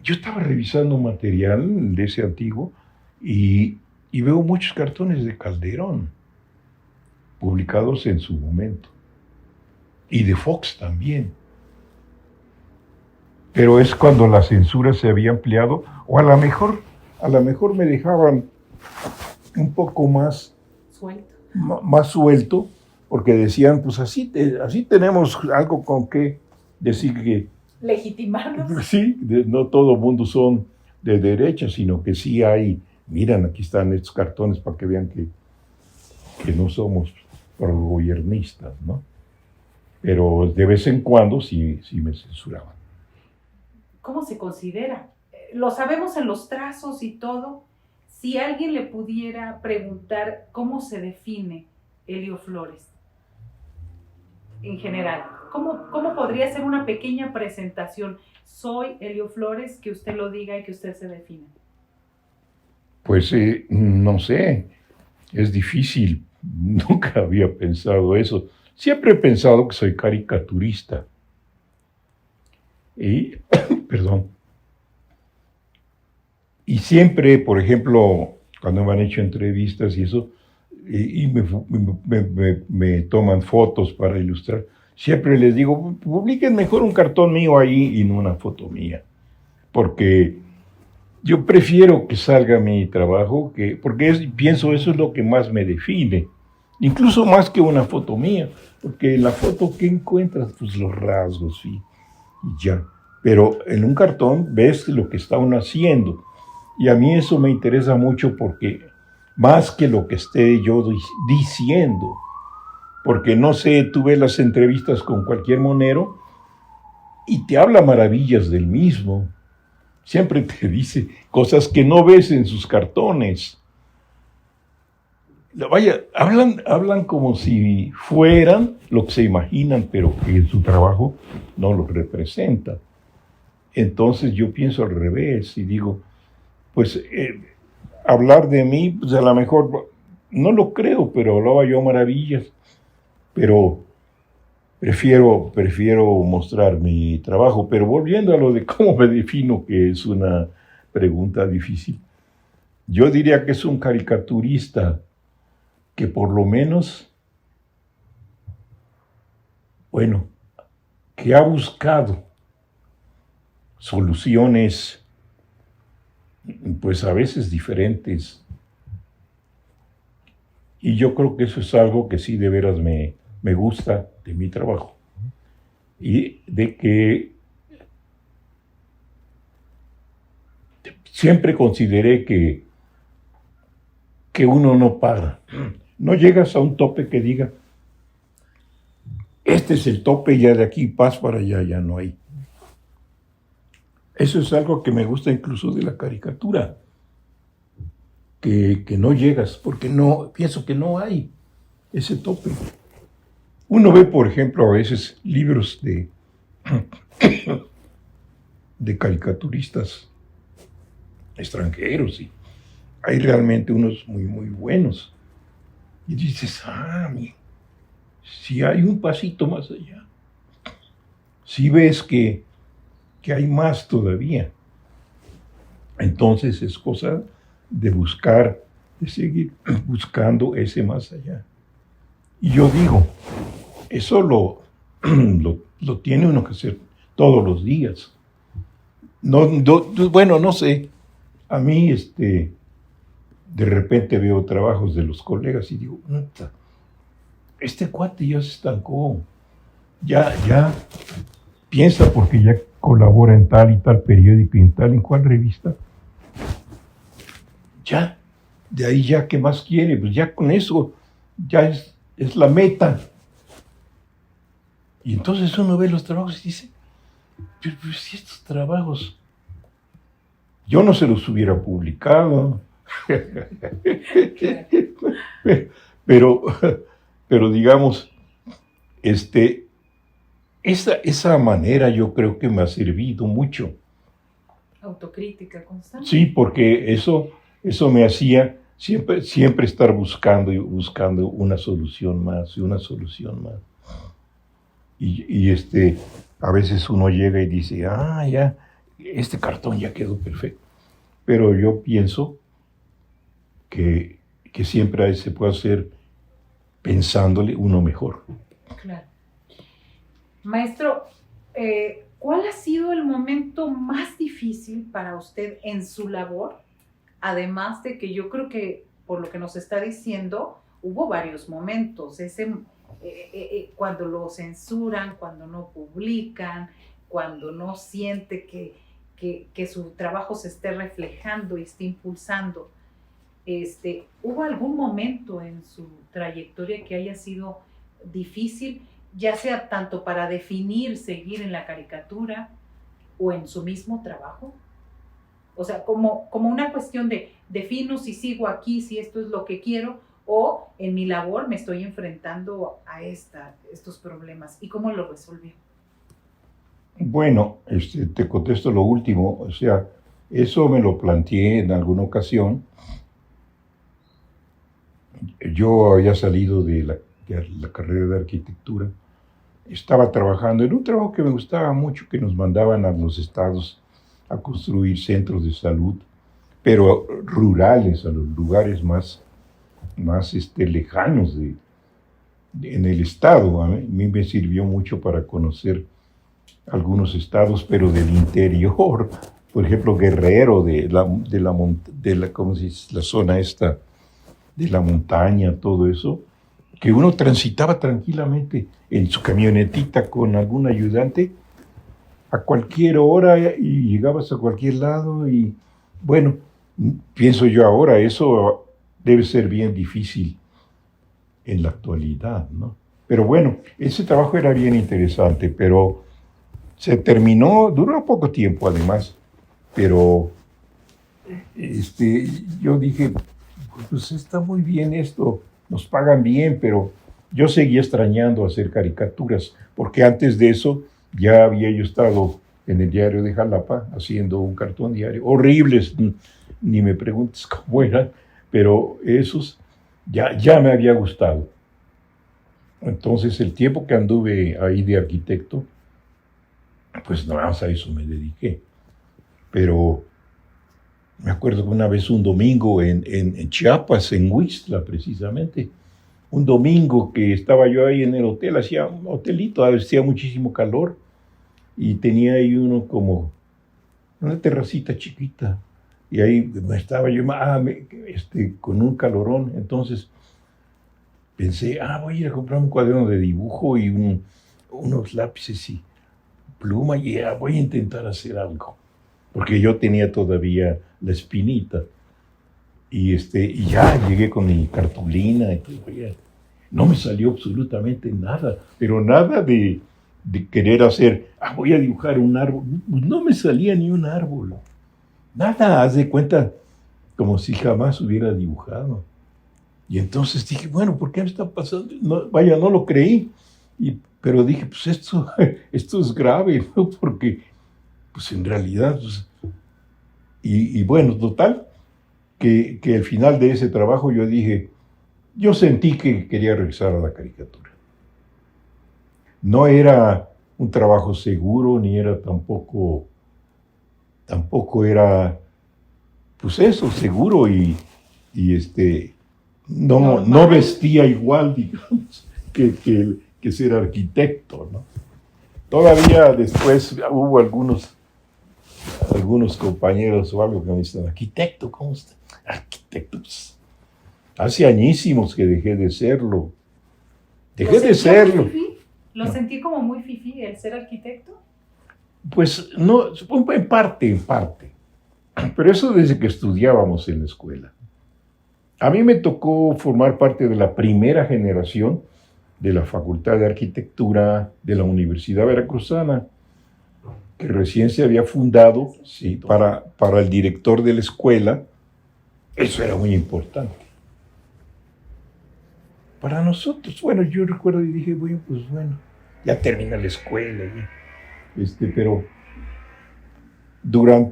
yo estaba revisando material de ese antiguo y veo muchos cartones de Calderón publicados en su momento. Y de Fox también. Pero es cuando la censura se había ampliado, o a lo mejor me dejaban un poco más suelto, porque decían, pues así tenemos algo con que decir que... ¿Legitimarnos? Sí, no todo mundo son de derecha, sino que sí hay, miren, aquí están estos cartones para que vean que no somos progobiernistas, ¿no? Pero de vez en cuando sí me censuraban. ¿Cómo se considera? Lo sabemos en los trazos y todo. Si alguien le pudiera preguntar cómo se define Elio Flores en general, ¿cómo podría ser una pequeña presentación? Soy Elio Flores, que usted lo diga y que usted se defina. Pues no sé, es difícil. Nunca había pensado eso. Siempre he pensado que soy caricaturista. Y, perdón. Y siempre, por ejemplo, cuando me han hecho entrevistas y eso, y me toman fotos para ilustrar, siempre les digo, publiquen mejor un cartón mío ahí y no una foto mía. Porque yo prefiero que salga mi trabajo, porque pienso eso es lo que más me define. Incluso más que una foto mía, porque en la foto, ¿qué encuentras? Pues los rasgos y ya. Pero en un cartón ves lo que está uno haciendo. Y a mí eso me interesa mucho porque más que lo que esté yo diciendo, porque no sé, tú ves las entrevistas con cualquier monero y te habla maravillas del mismo. Siempre te dice cosas que no ves en sus cartones. Vaya, hablan como si fueran lo que se imaginan, pero que en su trabajo no lo representa. Entonces yo pienso al revés y digo, pues hablar de mí, pues a lo mejor, no lo creo, pero hablaba yo maravillas, pero prefiero mostrar mi trabajo. Pero volviendo a lo de cómo me defino, que es una pregunta difícil, yo diría que es un caricaturista que por lo menos, bueno, que ha buscado soluciones, pues a veces diferentes. Y yo creo que eso es algo que sí de veras me gusta de mi trabajo. Y de que siempre consideré que uno no para. No llegas a un tope que diga, este es el tope, ya de aquí vas para allá, ya no hay. Eso es algo que me gusta incluso de la caricatura, que no llegas, porque pienso que no hay ese tope. Uno ve, por ejemplo, a veces libros de caricaturistas extranjeros y hay realmente unos muy, muy buenos. Y dices, si hay un pasito más allá, si ves que hay más todavía. Entonces es cosa de buscar, de seguir buscando ese más allá. Y yo digo, eso lo tiene uno que hacer todos los días. Bueno, no sé, a mí de repente veo trabajos de los colegas y digo, este cuate ya se estancó, ya piensa porque ya colabora en tal y tal periódico y en cual revista. Ya, de ahí ya, ¿qué más quiere? Pues ya con eso, ya es la meta. Y entonces uno ve los trabajos y dice, pero si estos trabajos yo no se los hubiera publicado. pero digamos, esa manera yo creo que me ha servido mucho. Autocrítica constante. Sí, porque eso me hacía siempre estar buscando una solución más y una solución más. Y a veces uno llega y dice, ya, este cartón ya quedó perfecto. Pero yo pienso que siempre se puede hacer pensándole uno mejor. Claro. Maestro, ¿cuál ha sido el momento más difícil para usted en su labor? Además de que yo creo que, por lo que nos está diciendo, hubo varios momentos. Cuando lo censuran, cuando no publican, cuando no siente que su trabajo se esté reflejando y esté impulsando. ¿Hubo algún momento en su trayectoria que haya sido difícil, ya sea tanto para definir, seguir en la caricatura o en su mismo trabajo? O sea, como una cuestión de defino si sigo aquí, si esto es lo que quiero, o en mi labor me estoy enfrentando a estos problemas. ¿Y cómo lo resolvió? Bueno, te contesto lo último. O sea, eso me lo planteé en alguna ocasión. Yo había salido de la carrera de arquitectura. Estaba trabajando en un trabajo que me gustaba mucho, que nos mandaban a los estados a construir centros de salud, pero rurales, a los lugares más lejanos en el estado. A mí me sirvió mucho para conocer algunos estados, pero del interior, por ejemplo, Guerrero, ¿cómo se dice? La zona esta de la montaña, todo eso, que uno transitaba tranquilamente en su camionetita con algún ayudante a cualquier hora y llegabas a cualquier lado y bueno, pienso yo ahora, eso debe ser bien difícil en la actualidad, ¿no? Pero bueno, ese trabajo era bien interesante, pero se terminó, duró poco tiempo además, pero yo dije, pues está muy bien esto, nos pagan bien, pero yo seguía extrañando hacer caricaturas, porque antes de eso ya había yo estado en el diario de Jalapa haciendo un cartón diario, horribles, ni me preguntes cómo eran, pero esos ya me había gustado. Entonces el tiempo que anduve ahí de arquitecto, pues nada más a eso me dediqué. Pero me acuerdo que una vez un domingo en Chiapas, en Huixtla precisamente, un domingo que estaba yo ahí en el hotel, hacía un hotelito, hacía muchísimo calor y tenía ahí uno como una terracita chiquita y ahí estaba yo con un calorón. Entonces pensé, voy a ir a comprar un cuaderno de dibujo y unos lápices y pluma y voy a intentar hacer algo, porque yo tenía todavía la espinita y ya llegué con mi cartulina y todo, no me salió absolutamente nada, pero nada de querer hacer, voy a dibujar un árbol, no me salía ni un árbol, nada, haz de cuenta como si jamás hubiera dibujado. Y entonces dije, bueno, ¿por qué me está pasando? No lo creí, pero dije, pues esto es grave, ¿no? Porque pues en realidad, pues, y bueno, total, que al final de ese trabajo yo sentí que quería regresar a la caricatura. No era un trabajo seguro, ni era tampoco era pues eso, seguro, y no Normal. vestía igual, digamos, que ser arquitecto, ¿no? Todavía después hubo algunos compañeros o algo que me dicen, arquitecto, ¿cómo está? Arquitecto, pues, hace añísimos que dejé de serlo. Dejé de serlo. Fifí? ¿Lo sentí como muy fifí el ser arquitecto? Pues no, en parte. Pero eso desde que estudiábamos en la escuela. A mí me tocó formar parte de la primera generación de la Facultad de Arquitectura de la Universidad Veracruzana, que recién se había fundado, sí, para el director de la escuela. Eso era muy importante. Para nosotros, bueno, yo recuerdo y dije, bueno, pues bueno, ya termina la escuela, pero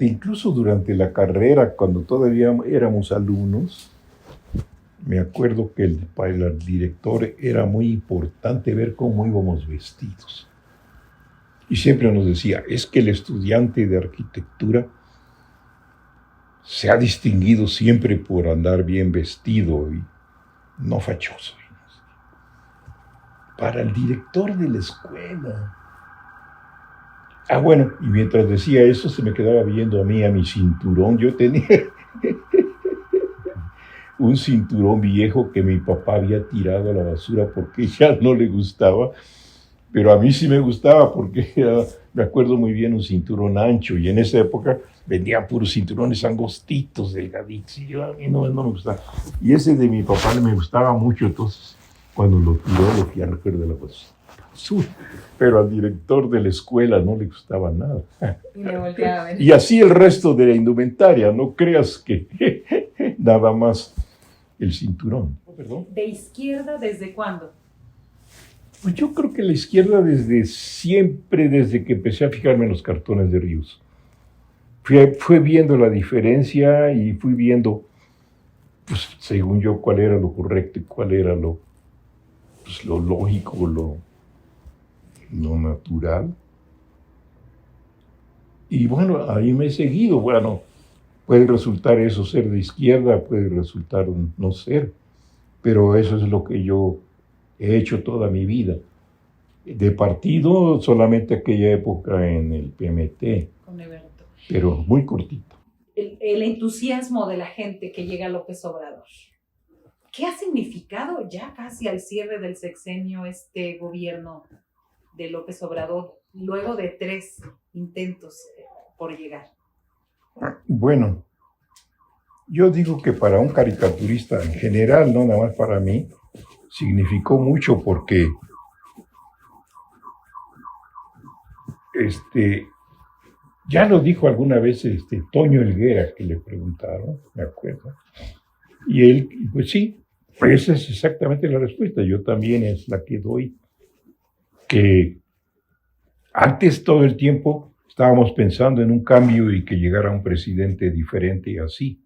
incluso durante la carrera, cuando todavía éramos alumnos, me acuerdo que para el director era muy importante ver cómo íbamos vestidos. Y siempre nos decía, es que el estudiante de arquitectura se ha distinguido siempre por andar bien vestido y no fachoso. Para el director de la escuela. Ah, bueno, y mientras decía eso, se me quedaba viendo a mi cinturón. Yo tenía un cinturón viejo que mi papá había tirado a la basura porque ya no le gustaba, pero a mí sí me gustaba porque me acuerdo muy bien, un cinturón ancho, y en esa época vendían puros cinturones angostitos, delgaditos, y a mí no me gustaba. Y ese de mi papá me gustaba mucho, entonces cuando lo tiró, lo fui a recoger de la basura. Pero al director de la escuela no le gustaba nada. Y le volteaba a ver. Y así el resto de la indumentaria, no creas que nada más el cinturón. ¿Perdón? ¿De izquierda desde cuándo? Pues yo creo que la izquierda desde siempre, desde que empecé a fijarme en los cartones de Ríos. Fui viendo la diferencia y fui viendo, pues según yo, cuál era lo correcto y cuál era lo lógico, lo natural. Y bueno, ahí me he seguido. Bueno, puede resultar eso ser de izquierda, puede resultar no ser, pero eso es lo que yo he hecho toda mi vida. De partido, solamente aquella época en el PMT. Con Eberto. Pero muy cortito. El entusiasmo de la gente que llega a López Obrador. ¿Qué ha significado ya casi al cierre del sexenio este gobierno de López Obrador, luego de 3 intentos por llegar? Bueno, yo digo que para un caricaturista en general, no nada más para mí, significó mucho porque ya lo dijo alguna vez Toño Helguera, que le preguntaron, me acuerdo, y él, pues sí, esa es exactamente la respuesta, yo también es la que doy, que antes todo el tiempo estábamos pensando en un cambio y que llegara un presidente diferente y así,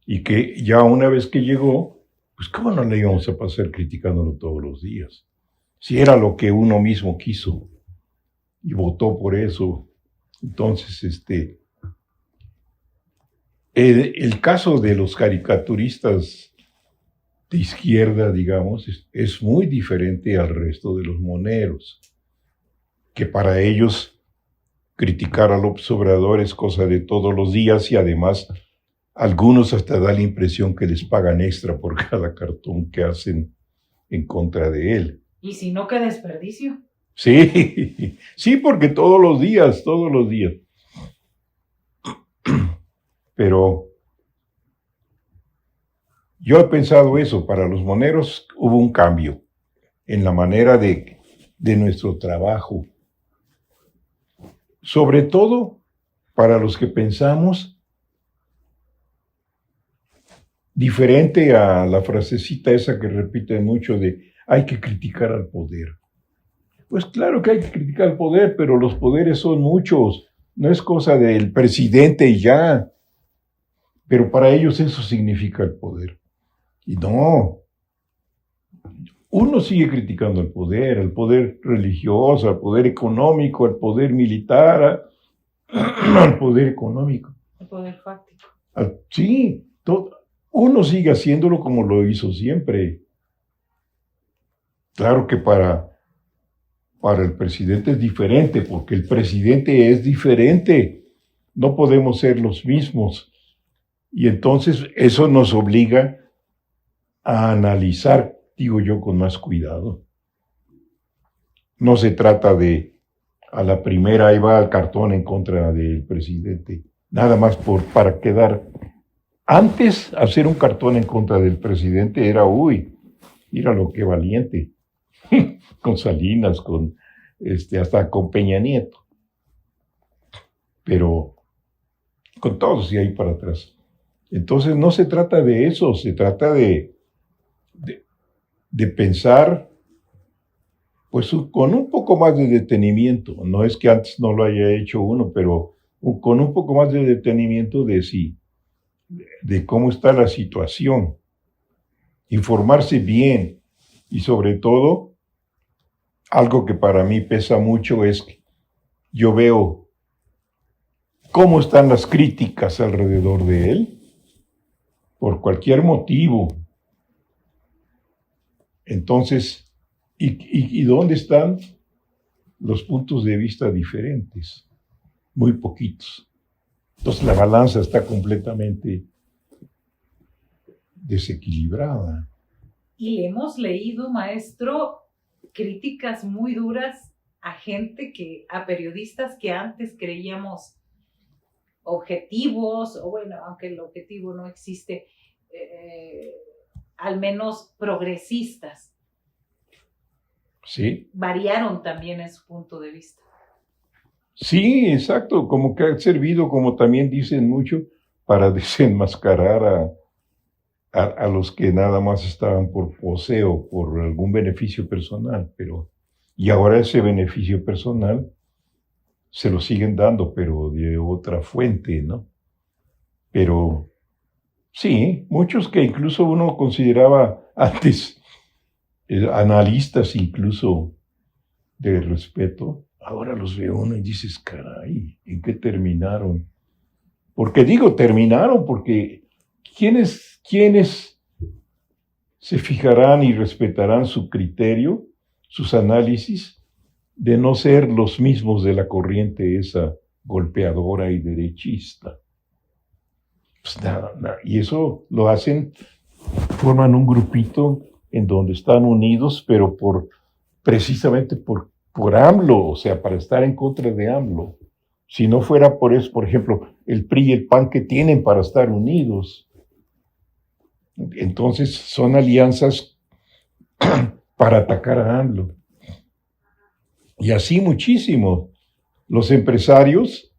y que ya una vez que llegó, pues cómo no le íbamos a pasar criticándolo todos los días, si era lo que uno mismo quiso y votó por eso. Entonces, el caso de los caricaturistas de izquierda, digamos, es muy diferente al resto de los moneros, que para ellos criticar a López Obrador es cosa de todos los días y además algunos hasta da la impresión que les pagan extra por cada cartón que hacen en contra de él. Y si no, qué desperdicio. Sí, sí, porque todos los días. Pero yo he pensado eso, para los moneros hubo un cambio en la manera de nuestro trabajo. Sobre todo para los que pensamos diferente a la frasecita esa que repiten mucho de hay que criticar al poder. Pues claro que hay que criticar al poder, pero los poderes son muchos, no es cosa del presidente y ya, pero para ellos eso significa el poder. Y no, uno sigue criticando al poder religioso, al poder económico, al poder militar, al poder económico. El poder fáctico. Sí, uno sigue haciéndolo como lo hizo siempre. Claro que para el presidente es diferente, porque el presidente es diferente. No podemos ser los mismos. Y entonces eso nos obliga a analizar, digo yo, con más cuidado. No se trata de, a la primera ahí va el cartón en contra del presidente, nada más para quedar. Antes, hacer un cartón en contra del presidente era, mira lo que valiente, con Salinas, hasta con Peña Nieto. Pero con todos y ahí para atrás. Entonces no se trata de eso, se trata de pensar pues con un poco más de detenimiento. No es que antes no lo haya hecho uno, pero con un poco más de detenimiento de cómo está la situación. Informarse bien y sobre todo, algo que para mí pesa mucho es que yo veo cómo están las críticas alrededor de él, por cualquier motivo. Entonces, ¿y dónde están los puntos de vista diferentes? Muy poquitos. Entonces la balanza está completamente desequilibrada. Y le hemos leído, maestro, críticas muy duras a a periodistas que antes creíamos objetivos, o bueno, aunque el objetivo no existe, al menos progresistas. Sí. Variaron también en su punto de vista. Sí, exacto, como que ha servido, como también dicen mucho, para desenmascarar a los que nada más estaban por poseo, por algún beneficio personal, y ahora ese beneficio personal se lo siguen dando, pero de otra fuente, ¿no? Pero sí, muchos que incluso uno consideraba antes analistas incluso de respeto, ahora los ve uno y dices, caray, ¿en qué terminaron? Porque digo terminaron porque ¿quiénes se fijarán y respetarán su criterio, sus análisis, de no ser los mismos de la corriente esa golpeadora y derechista? Pues nada. Y eso lo hacen, forman un grupito en donde están unidos, pero precisamente por AMLO, o sea, para estar en contra de AMLO. Si no fuera por eso, por ejemplo, el PRI y el PAN que tienen para estar unidos. Entonces son alianzas para atacar a AMLO. Y así muchísimo. Los empresarios,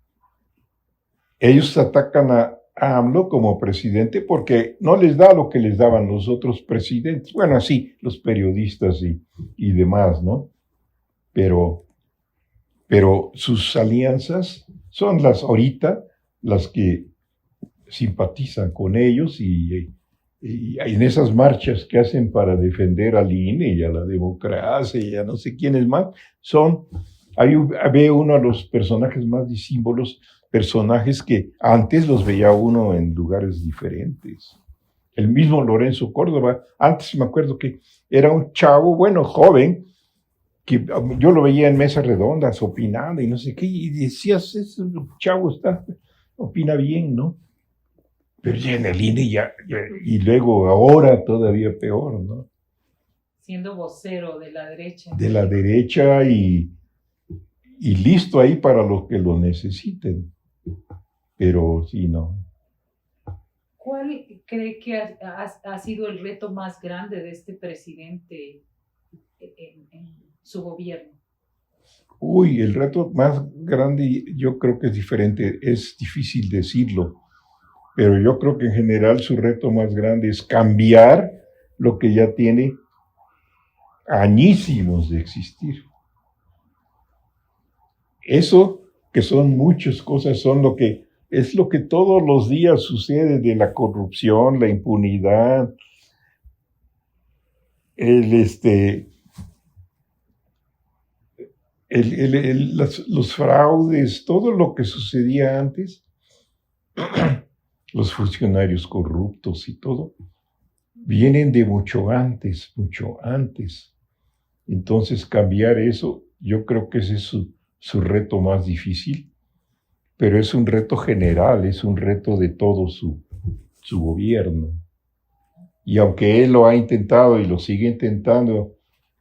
ellos atacan a AMLO como presidente porque no les da lo que les daban los otros presidentes. Bueno, así, los periodistas y demás, ¿no? Pero sus alianzas son ahorita las que simpatizan con ellos y en esas marchas que hacen para defender al INE y a la democracia y a no sé quiénes más, ahí ve uno a los personajes más disímbolos, personajes que antes los veía uno en lugares diferentes. El mismo Lorenzo Córdoba, antes me acuerdo que era un chavo, bueno, joven, que yo lo veía en mesas redondas opinando y no sé qué, y decías, ese chavo opina bien, ¿no? Pero ya en el INE y luego ahora todavía peor, ¿no? Siendo vocero de la derecha. De la derecha y listo ahí para los que lo necesiten. Pero sí, no. ¿Cuál cree que ha sido el reto más grande de este presidente en su gobierno? El reto más grande yo creo que es diferente, es difícil decirlo, pero yo creo que en general su reto más grande es cambiar lo que ya tiene añísimos de existir. Eso, que son muchas cosas, es lo que todos los días sucede, de la corrupción, la impunidad, los fraudes, todo lo que sucedía antes, los funcionarios corruptos y todo, vienen de mucho antes, mucho antes. Entonces cambiar eso, yo creo que ese es su reto más difícil, pero es un reto general, es un reto de todo su gobierno. Y aunque él lo ha intentado y lo sigue intentando,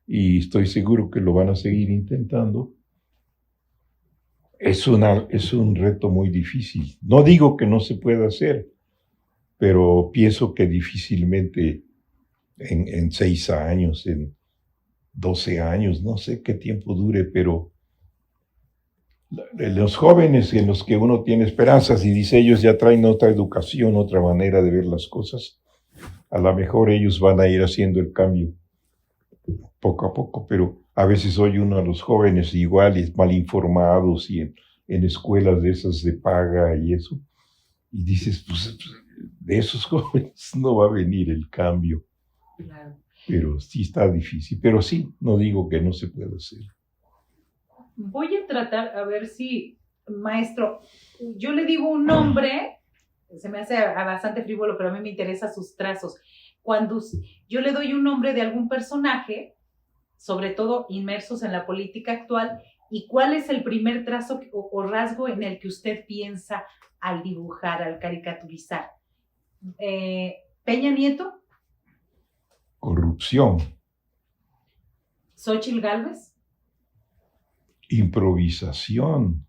y estoy seguro que lo van a seguir intentando, es un reto muy difícil. No digo que no se pueda hacer, pero pienso que difícilmente en 6 años, en 12 años, no sé qué tiempo dure, pero los jóvenes en los que uno tiene esperanzas y dice ellos ya traen otra educación, otra manera de ver las cosas, a lo mejor ellos van a ir haciendo el cambio poco a poco, pero a veces oye uno a los jóvenes iguales, mal informados y en escuelas de esas de paga y eso, y dices, pues de esos jóvenes no va a venir el cambio. Claro. Pero sí está difícil, pero sí, no digo que no se pueda hacer. Voy a tratar a ver si, maestro, yo le digo un nombre, se me hace bastante frívolo, pero a mí me interesan sus trazos. Cuando yo le doy un nombre de algún personaje, sobre todo inmersos en la política actual, ¿y cuál es el primer trazo o rasgo en el que usted piensa al dibujar, al caricaturizar? ¿Peña Nieto? Corrupción. ¿Xóchitl Gálvez? Improvisación.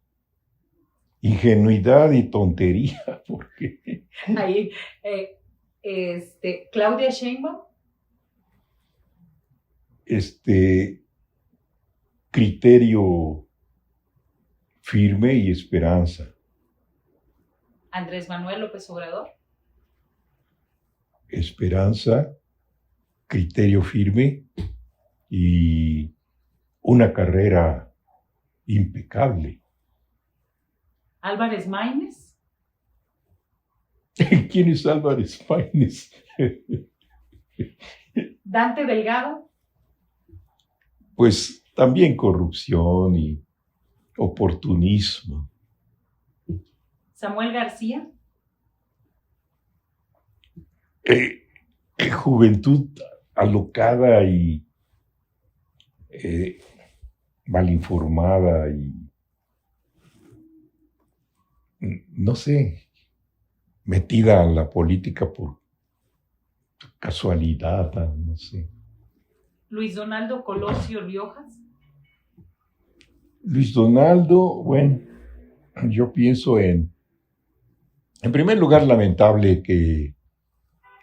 Ingenuidad y tontería, porque Ahí, Claudia Sheinbaum. Criterio firme y esperanza. Andrés Manuel López Obrador. Esperanza, criterio firme y una carrera impecable. Álvarez Maínez. ¿Quién es Álvarez Maínez? Dante Delgado. Pues también corrupción y oportunismo. Samuel García. Juventud alocada y mal informada y no sé, metida a la política por casualidad, no sé. Luis Donaldo Colosio Riojas. Luis Donaldo, bueno, yo pienso en primer lugar, lamentable que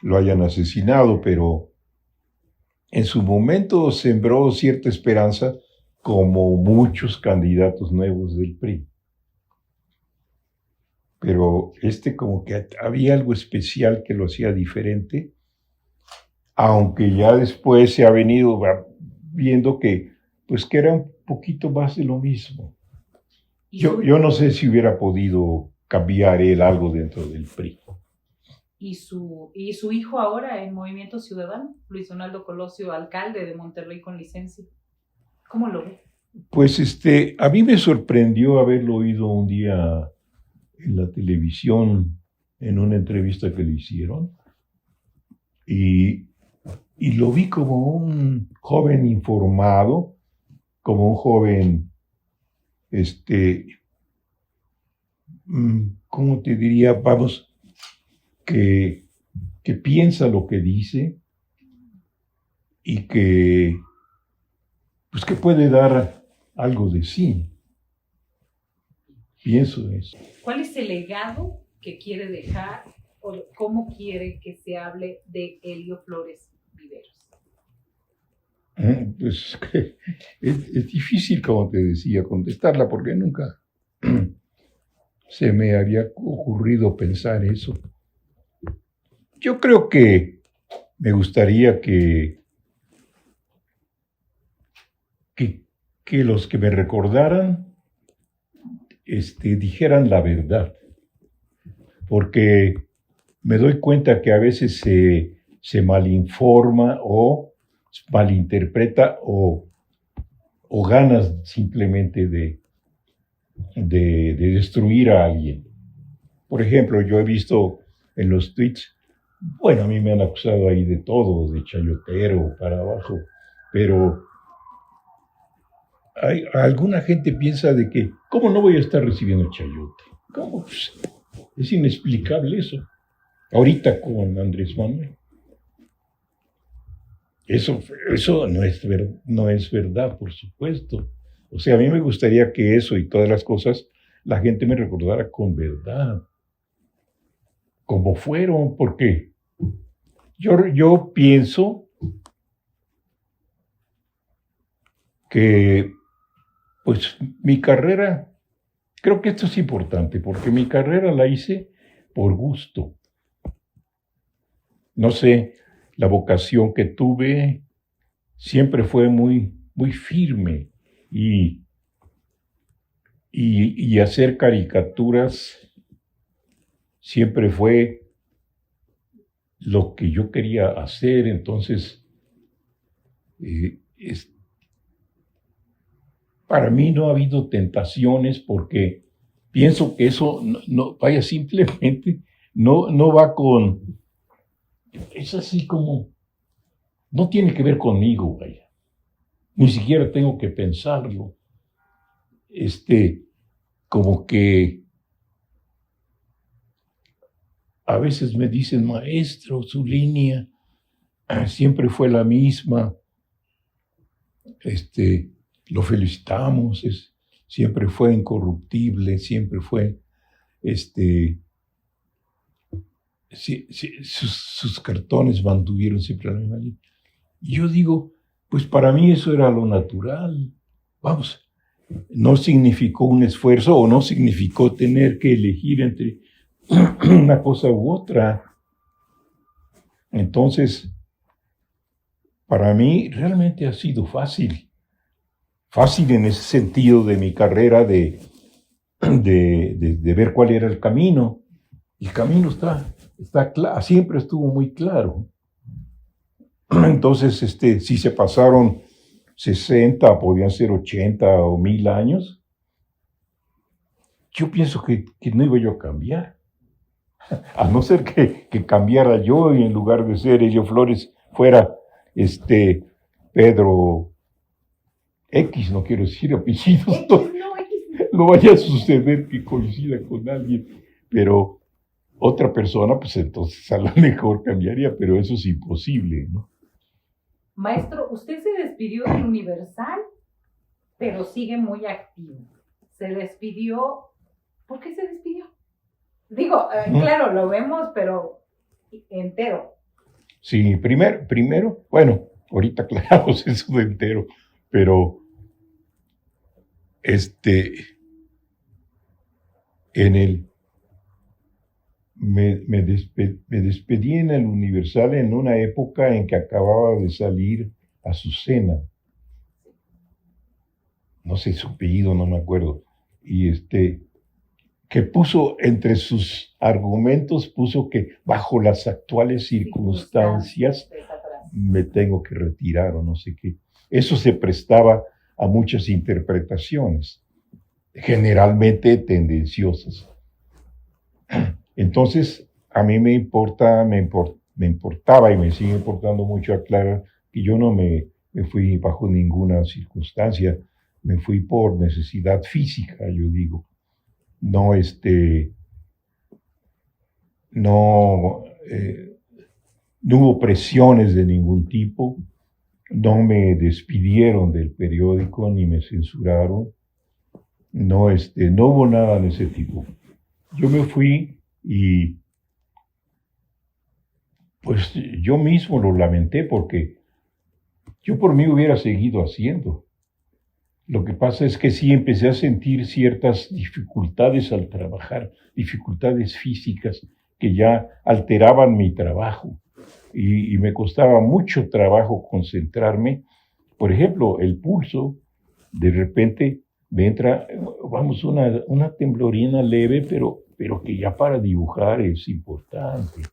lo hayan asesinado, pero en su momento sembró cierta esperanza como muchos candidatos nuevos del PRI. Pero como que había algo especial que lo hacía diferente, aunque ya después se ha venido viendo que era un poquito más de lo mismo. Yo no sé si hubiera podido cambiar él algo dentro del PRI. ¿Y su hijo ahora en Movimiento Ciudadano? Luis Donaldo Colosio, alcalde de Monterrey con licencia. ¿Cómo lo ve? Pues a mí me sorprendió haberlo oído un día en la televisión, en una entrevista que le hicieron, y lo vi como un joven informado, como un joven, ¿cómo te diría? Vamos, que piensa lo que dice y que puede dar algo de sí. Pienso eso. ¿Cuál es el legado que quiere dejar o cómo quiere que se hable de Helio Flores Viveros? Pues es difícil, como te decía, contestarla porque nunca se me había ocurrido pensar eso. Yo creo que me gustaría que los que me recordaran dijeran la verdad, porque me doy cuenta que a veces se malinforma o malinterpreta o ganas simplemente de destruir a alguien. Por ejemplo, yo he visto en los tweets. Bueno, a mí me han acusado ahí de todo, de chayotero para abajo, pero alguna gente piensa de que, ¿cómo no voy a estar recibiendo chayote? ¿Cómo? Pues, es inexplicable eso. Ahorita con Andrés Manuel. Eso no es verdad, por supuesto. O sea, a mí me gustaría que eso y todas las cosas, la gente me recordara con verdad. Como fueron, porque yo pienso que, pues, mi carrera, creo que esto es importante, porque mi carrera la hice por gusto. No sé, la vocación que tuve siempre fue muy, muy firme y hacer caricaturas siempre fue lo que yo quería hacer. Entonces, para mí no ha habido tentaciones porque pienso que eso vaya, simplemente no va con... Es así como, no tiene que ver conmigo, vaya. Ni siquiera tengo que pensarlo. Como que a veces me dicen, maestro, su línea siempre fue la misma. Lo felicitamos, siempre fue incorruptible, siempre fue, sus cartones mantuvieron siempre la misma línea. Y yo digo, pues para mí eso era lo natural. Vamos, no significó un esfuerzo o no significó tener que elegir entre una cosa u otra. Entonces, para mí realmente ha sido fácil. Fácil en ese sentido de mi carrera de ver cuál era el camino. El camino está claro, siempre estuvo muy claro. Entonces, si se pasaron 60, podían ser 80 o 1000 años, yo pienso que no iba yo a cambiar. A no ser que cambiara yo y en lugar de ser Elio Flores fuera Pedro X, no quiero decir apellidos, no vaya a suceder que coincida con alguien, pero otra persona, pues entonces a lo mejor cambiaría, pero eso es imposible, ¿no? Maestro, usted se despidió del Universal, pero sigue muy activo. Se despidió, ¿por qué se despidió? Digo, claro, lo vemos, pero entero. Sí, primero, bueno, ahorita aclaramos eso de entero, pero me despedí en el Universal en una época en que acababa de salir Azucena. No sé su apellido, no me acuerdo. Y que puso entre sus argumentos, puso que bajo las actuales circunstancias me tengo que retirar o no sé qué. Eso se prestaba a muchas interpretaciones, generalmente tendenciosas. Entonces, a mí me importaba y me sigue importando mucho aclarar que yo no me fui bajo ninguna circunstancia, me fui por necesidad física, yo digo. No hubo presiones de ningún tipo, no me despidieron del periódico ni me censuraron, no hubo nada de ese tipo. Yo me fui y pues yo mismo lo lamenté porque yo por mí hubiera seguido haciendo. Lo que pasa es que sí empecé a sentir ciertas dificultades al trabajar, dificultades físicas que ya alteraban mi trabajo y me costaba mucho trabajo concentrarme. Por ejemplo, el pulso, de repente me entra, vamos, una temblorina leve, pero que ya para dibujar es importante,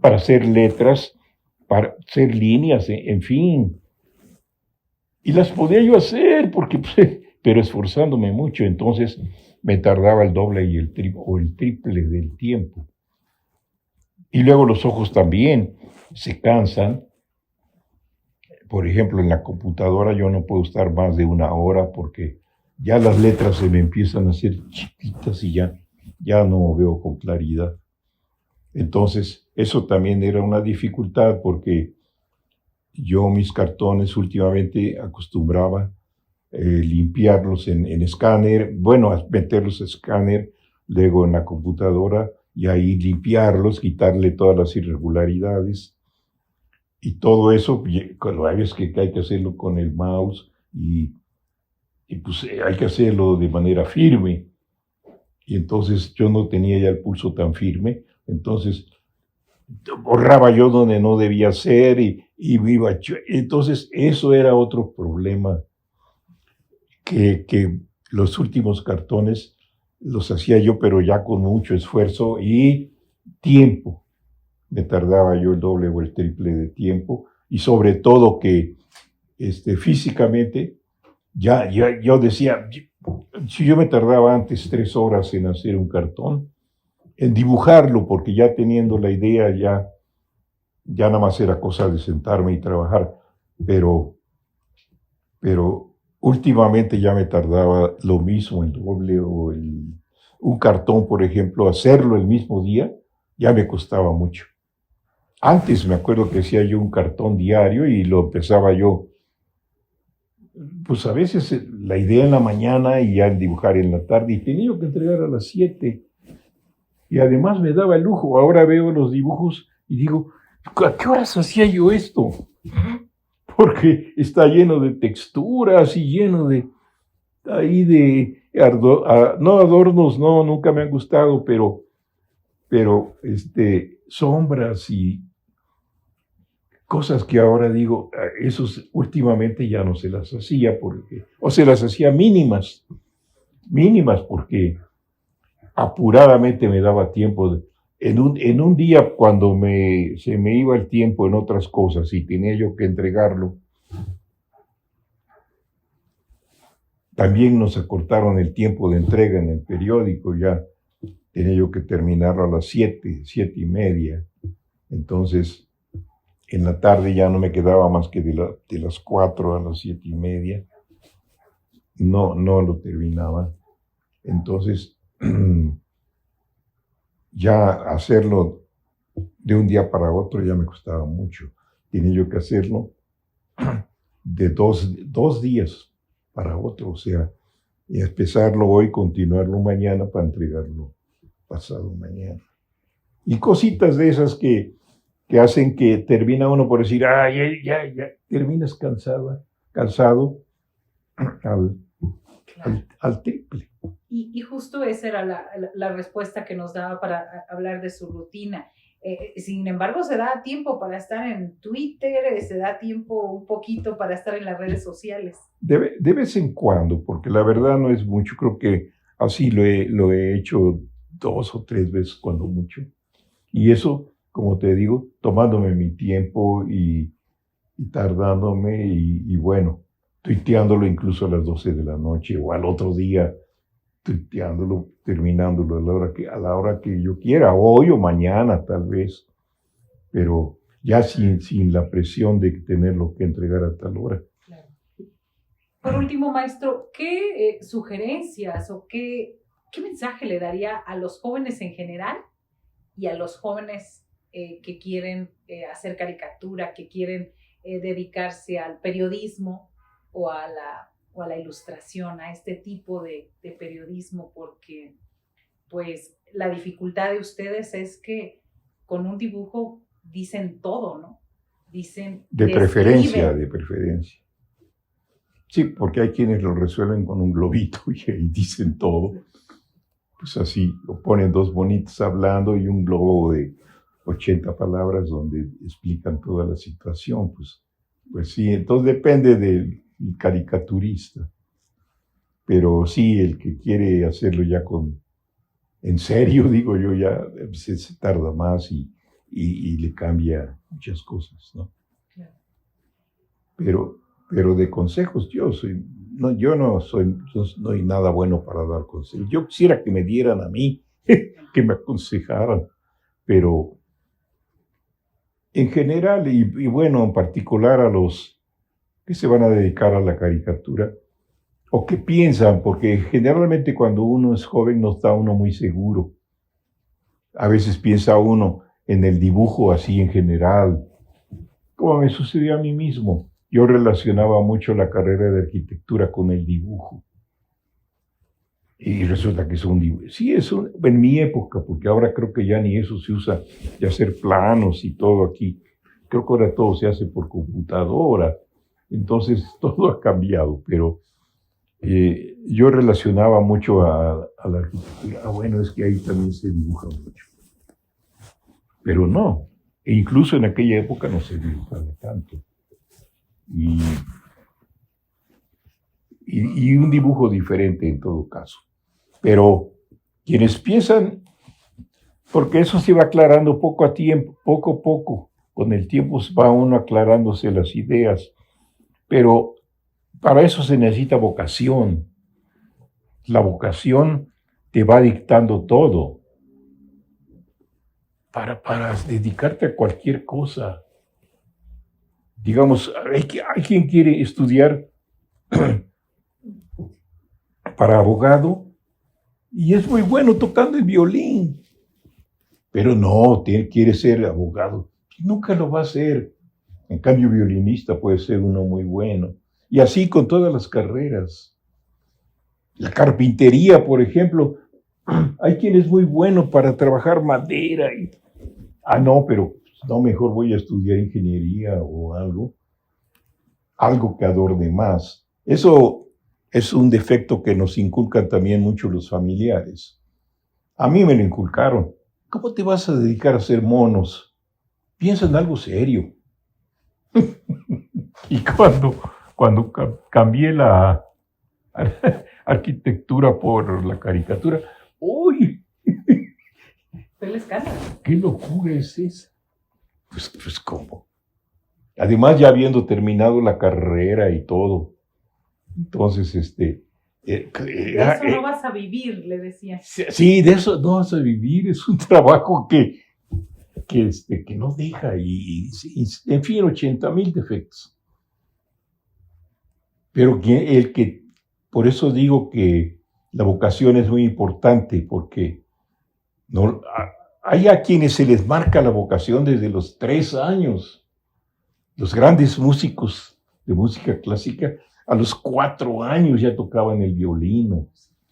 para hacer letras, para hacer líneas, en fin. Y las podía yo hacer, pero esforzándome mucho, entonces me tardaba el doble y el triple del tiempo. Y luego los ojos también se cansan. Por ejemplo, en la computadora yo no puedo estar más de 1 hora porque ya las letras se me empiezan a hacer chiquitas y ya no veo con claridad. Entonces, eso también era una dificultad porque yo mis cartones últimamente acostumbraba limpiarlos en escáner, bueno, a meterlos en escáner, luego en la computadora y ahí limpiarlos, quitarle todas las irregularidades y todo eso, hay veces que hay que hacerlo con el mouse y pues hay que hacerlo de manera firme. Y entonces yo no tenía ya el pulso tan firme, entonces borraba yo donde no debía ser y iba. Entonces eso era otro problema, que los últimos cartones los hacía yo, pero ya con mucho esfuerzo y tiempo. Me tardaba yo el doble o el triple de tiempo y sobre todo que físicamente yo decía, si yo me tardaba antes 3 horas en hacer un cartón, en dibujarlo, porque ya teniendo la idea ya nada más era cosa de sentarme y trabajar, pero últimamente ya me tardaba lo mismo, el doble o un cartón, por ejemplo, hacerlo el mismo día, ya me costaba mucho. Antes me acuerdo que hacía yo un cartón diario y lo empezaba yo, pues a veces la idea en la mañana y ya el dibujar en la tarde, y tenía que entregar a las 7. Y además me daba el lujo. Ahora veo los dibujos y digo, ¿a qué horas hacía yo esto? Porque está lleno de texturas y lleno de no adornos, no, nunca me han gustado, pero sombras y cosas que ahora digo, esos últimamente ya no se las hacía, o se las hacía mínimas, porque apuradamente me daba tiempo. En un día cuando se me iba el tiempo en otras cosas y tenía yo que entregarlo, también nos acortaron el tiempo de entrega en el periódico, ya tenía yo que terminarlo a las 7:30. Entonces, en la tarde ya no me quedaba más que de las 4 a las 7:30. No lo terminaba. Entonces, ya hacerlo de un día para otro ya me costaba mucho. Tenía yo que hacerlo de dos días para otro, o sea, y empezarlo hoy, continuarlo mañana para entregarlo pasado mañana. Y cositas de esas que hacen que termina uno por decir, ya, terminas cansado al triple. Y justo esa era la respuesta que nos daba para hablar de su rutina. Sin embargo, se da tiempo para estar en Twitter, se da tiempo un poquito para estar en las redes sociales. De vez en cuando, porque la verdad no es mucho. Creo que así lo he hecho 2 o 3 veces cuando mucho. Y eso, como te digo, tomándome mi tiempo y tardándome y bueno, tuiteándolo incluso a las 12 de la noche o al otro día, tuiteándolo, terminándolo a la hora que yo quiera, hoy o mañana tal vez, pero ya sin la presión de tenerlo que entregar a tal hora. Claro. Por último, maestro, ¿qué sugerencias o qué mensaje le daría a los jóvenes en general y a los jóvenes que quieren hacer caricatura, que quieren dedicarse al periodismo o a la ilustración, a este tipo de periodismo? Porque pues la dificultad de ustedes es que con un dibujo dicen todo, ¿no? Dicen... De preferencia. Sí, porque hay quienes lo resuelven con un globito y ahí dicen todo. Pues así, lo ponen 2 bonitos hablando y un globo de 80 palabras donde explican toda la situación. Pues sí, entonces depende del caricaturista. Pero sí, el que quiere hacerlo ya en serio, digo yo, ya se tarda más y le cambia muchas cosas, ¿no? Claro. Pero de consejos yo no soy nada bueno para dar consejos. Yo quisiera que me dieran a mí, que me aconsejaran, pero En general, y bueno, en particular a los que se van a dedicar a la caricatura, o que piensan, porque generalmente cuando uno es joven no está uno muy seguro. A veces piensa uno en el dibujo así en general, como me sucedió a mí mismo. Yo relacionaba mucho la carrera de arquitectura con el dibujo. Y resulta que es un dibujo. Sí, en mi época, porque ahora creo que ya ni eso se usa de hacer planos y todo aquí. Creo que ahora todo se hace por computadora. Entonces todo ha cambiado, pero yo relacionaba mucho a la arquitectura. Bueno, es que ahí también se dibuja mucho. Pero no, e incluso en aquella época no se dibujaba tanto. Y un dibujo diferente en todo caso. Pero quienes piensan, porque eso se va aclarando poco a poco, con el tiempo va uno aclarándose las ideas, pero para eso se necesita vocación. La vocación te va dictando todo para dedicarte a cualquier cosa. Digamos, hay quien quiere estudiar para abogado y es muy bueno tocando el violín, pero no, quiere ser abogado. Nunca lo va a hacer. En cambio, violinista puede ser uno muy bueno. Y así con todas las carreras. La carpintería, por ejemplo, hay quien es muy bueno para trabajar madera. No, pero no, mejor voy a estudiar ingeniería o algo que adorne más. Eso es un defecto que nos inculcan también mucho los familiares. A mí me lo inculcaron. ¿Cómo te vas a dedicar a hacer monos? Piensa en algo serio. Y cuando cambié la arquitectura por la caricatura, ¡uy! Fue el escándalo. ¿Qué locura es esa? Pues ¿cómo? Además, ya habiendo terminado la carrera y todo. Entonces, de eso no vas a vivir, le decía. Sí, de eso no vas a vivir. Es un trabajo que no deja. En fin, 80,000 defectos. Pero por eso digo que la vocación es muy importante, porque hay a quienes se les marca la vocación desde los 3 años. Los grandes músicos de música clásica, a los 4 años ya tocaban el violín,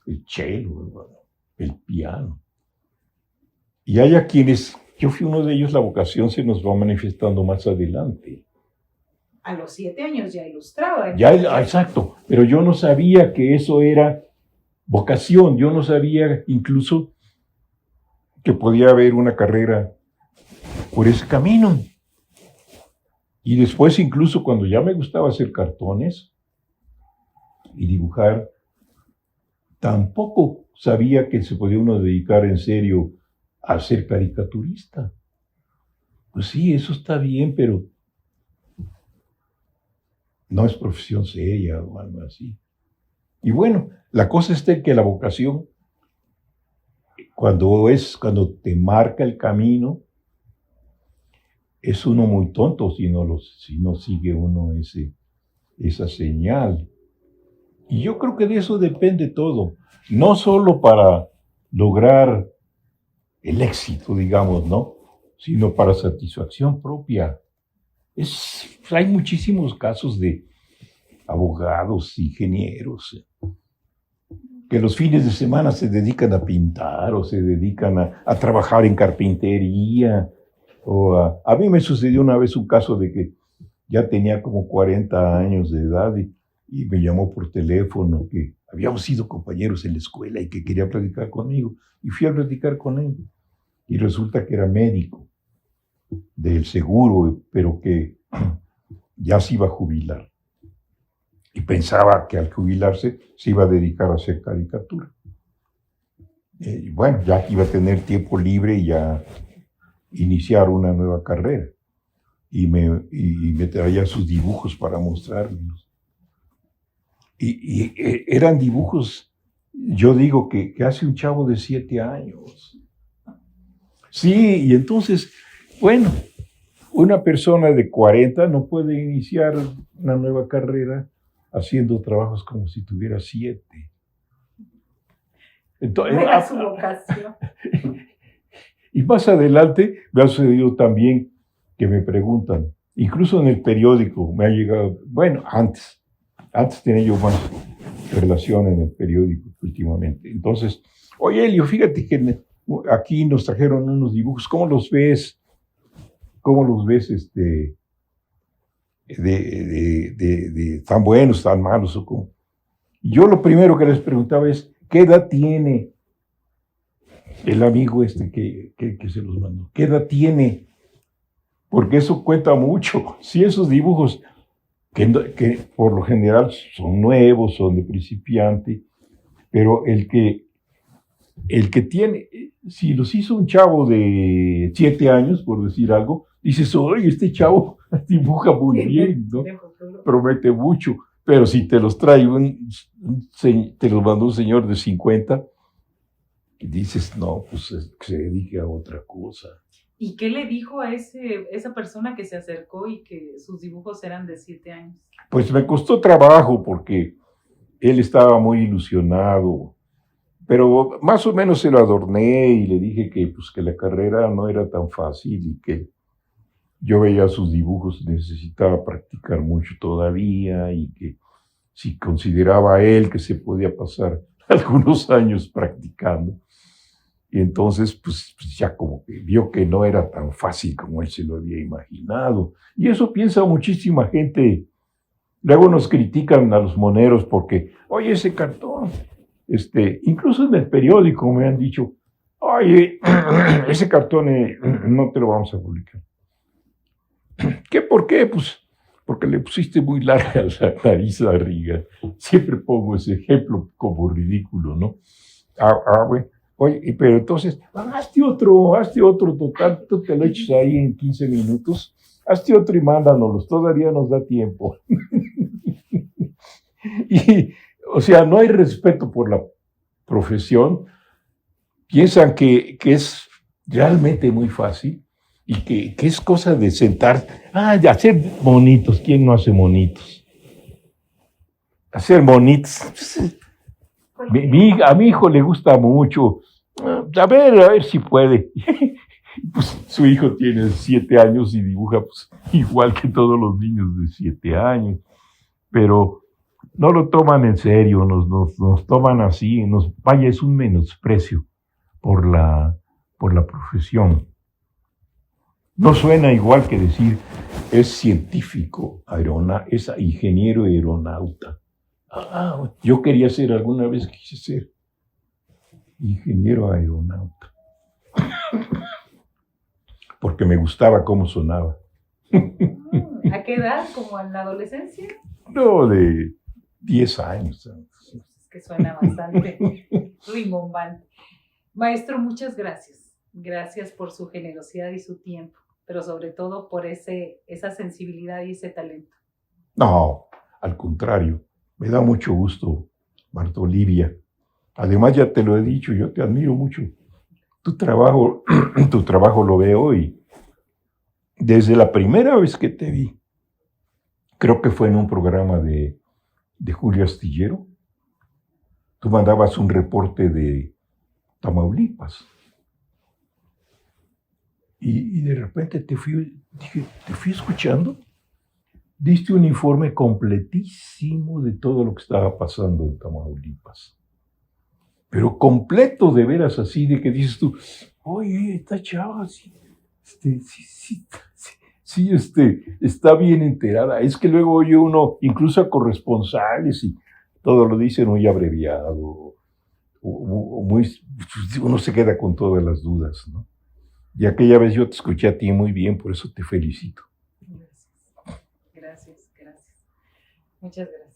el cello, el piano. Y hay a quienes, yo fui uno de ellos, la vocación se nos va manifestando más adelante. A los 7 años ya ilustraba. Exacto, pero yo no sabía que eso era vocación, yo no sabía incluso que podía haber una carrera por ese camino. Y después, incluso cuando ya me gustaba hacer cartones y dibujar, tampoco sabía que se podía uno dedicar en serio a ser caricaturista. Pues sí, eso está bien, pero no es profesión seria o algo así. Y bueno, la cosa está en que la vocación, cuando te marca el camino, es uno muy tonto si no sigue uno esa señal. Y yo creo que de eso depende todo, no solo para lograr el éxito, digamos, ¿no? Sino para satisfacción propia. Hay muchísimos casos de abogados, ingenieros, que los fines de semana se dedican a pintar o se dedican a trabajar en carpintería. A mí me sucedió una vez un caso de que ya tenía como 40 años de edad y me llamó por teléfono que habíamos sido compañeros en la escuela y que quería platicar conmigo. Y fui a platicar con él. Y resulta que era médico del seguro, pero que ya se iba a jubilar. Y pensaba que al jubilarse se iba a dedicar a hacer caricatura. Bueno, ya iba a tener tiempo libre y ya iniciar una nueva carrera. Y me traía sus dibujos para mostrármelos. Y eran dibujos, yo digo, que hace un chavo de 7 años. Sí, y entonces, bueno, una persona de 40 no puede iniciar una nueva carrera haciendo trabajos como si tuviera 7. Entonces, Era su vocación. y más adelante me ha sucedido también que me preguntan, incluso en el periódico me ha llegado, bueno, antes tenía yo más relación en el periódico últimamente. Entonces, oye, Elio, fíjate que aquí nos trajeron unos dibujos, ¿cómo los ves? ¿Cómo los ves tan buenos, tan malos? ¿O cómo? Y yo lo primero que les preguntaba es, ¿qué edad tiene el amigo que se los mandó? ¿Qué edad tiene? Porque eso cuenta mucho. Si esos dibujos, que por lo general son nuevos, son de principiante, pero el que tiene, si los hizo un chavo de 7 años, por decir algo, dices, oye, este chavo dibuja muy bien, ¿no? Promete mucho. Pero si te los trae te los mandó un señor de 50, dices, no, pues que se dedique a otra cosa. ¿Y qué le dijo a esa persona que se acercó y que sus dibujos eran de 7 años? Pues me costó trabajo porque él estaba muy ilusionado, pero más o menos se lo adorné y le dije que la carrera no era tan fácil y que yo veía sus dibujos, necesitaba practicar mucho todavía y que si consideraba él que se podía pasar algunos años practicando. Y entonces, pues ya como que vio que no era tan fácil como él se lo había imaginado. Y eso piensa muchísima gente. Luego nos critican a los moneros porque, oye, ese cartón, incluso en el periódico me han dicho, oye, ese cartón no te lo vamos a publicar. ¿Qué? ¿Por qué? Pues porque le pusiste muy larga la nariz arriba. Siempre pongo ese ejemplo como ridículo, ¿no? Bueno. Oye, pero entonces, hazte otro, total, tú te lo echas ahí en 15 minutos, hazte otro y mándanoslos, todavía nos da tiempo. Y, o sea, no hay respeto por la profesión, piensan que es realmente muy fácil y que es cosa de sentar, de hacer monitos, ¿quién no hace monitos? Hacer monitos, a mi hijo le gusta mucho, a ver si puede. Pues su hijo tiene 7 años y dibuja pues, igual que todos los niños de 7 años, pero no lo toman en serio, nos toman así, vaya, es un menosprecio por la profesión. No suena igual que decir es científico, es ingeniero aeronauta. Yo quería ser, alguna vez quise ser ingeniero aeronauta. Porque me gustaba cómo sonaba. ¿A qué edad? ¿Como en la adolescencia? No, de 10 años. Es que suena bastante rimbombante. Maestro, muchas gracias. Gracias por su generosidad y su tiempo, pero sobre todo por esa sensibilidad y ese talento. No, al contrario. Me da mucho gusto, Marta Olivia. Además, ya te lo he dicho, yo te admiro mucho. Tu trabajo lo veo y desde la primera vez que te vi, creo que fue en un programa de Julio Astillero, tú mandabas un reporte de Tamaulipas. Y de repente te fui escuchando. Diste un informe completísimo de todo lo que estaba pasando en Tamaulipas. Pero completo, de veras, así, de que dices tú, oye, esta chava, sí, está bien enterada. Es que luego oye uno, incluso a corresponsales, y todo lo dicen muy abreviado, uno se queda con todas las dudas, ¿no? Y aquella vez yo te escuché a ti muy bien, por eso te felicito. Gracias. Muchas gracias.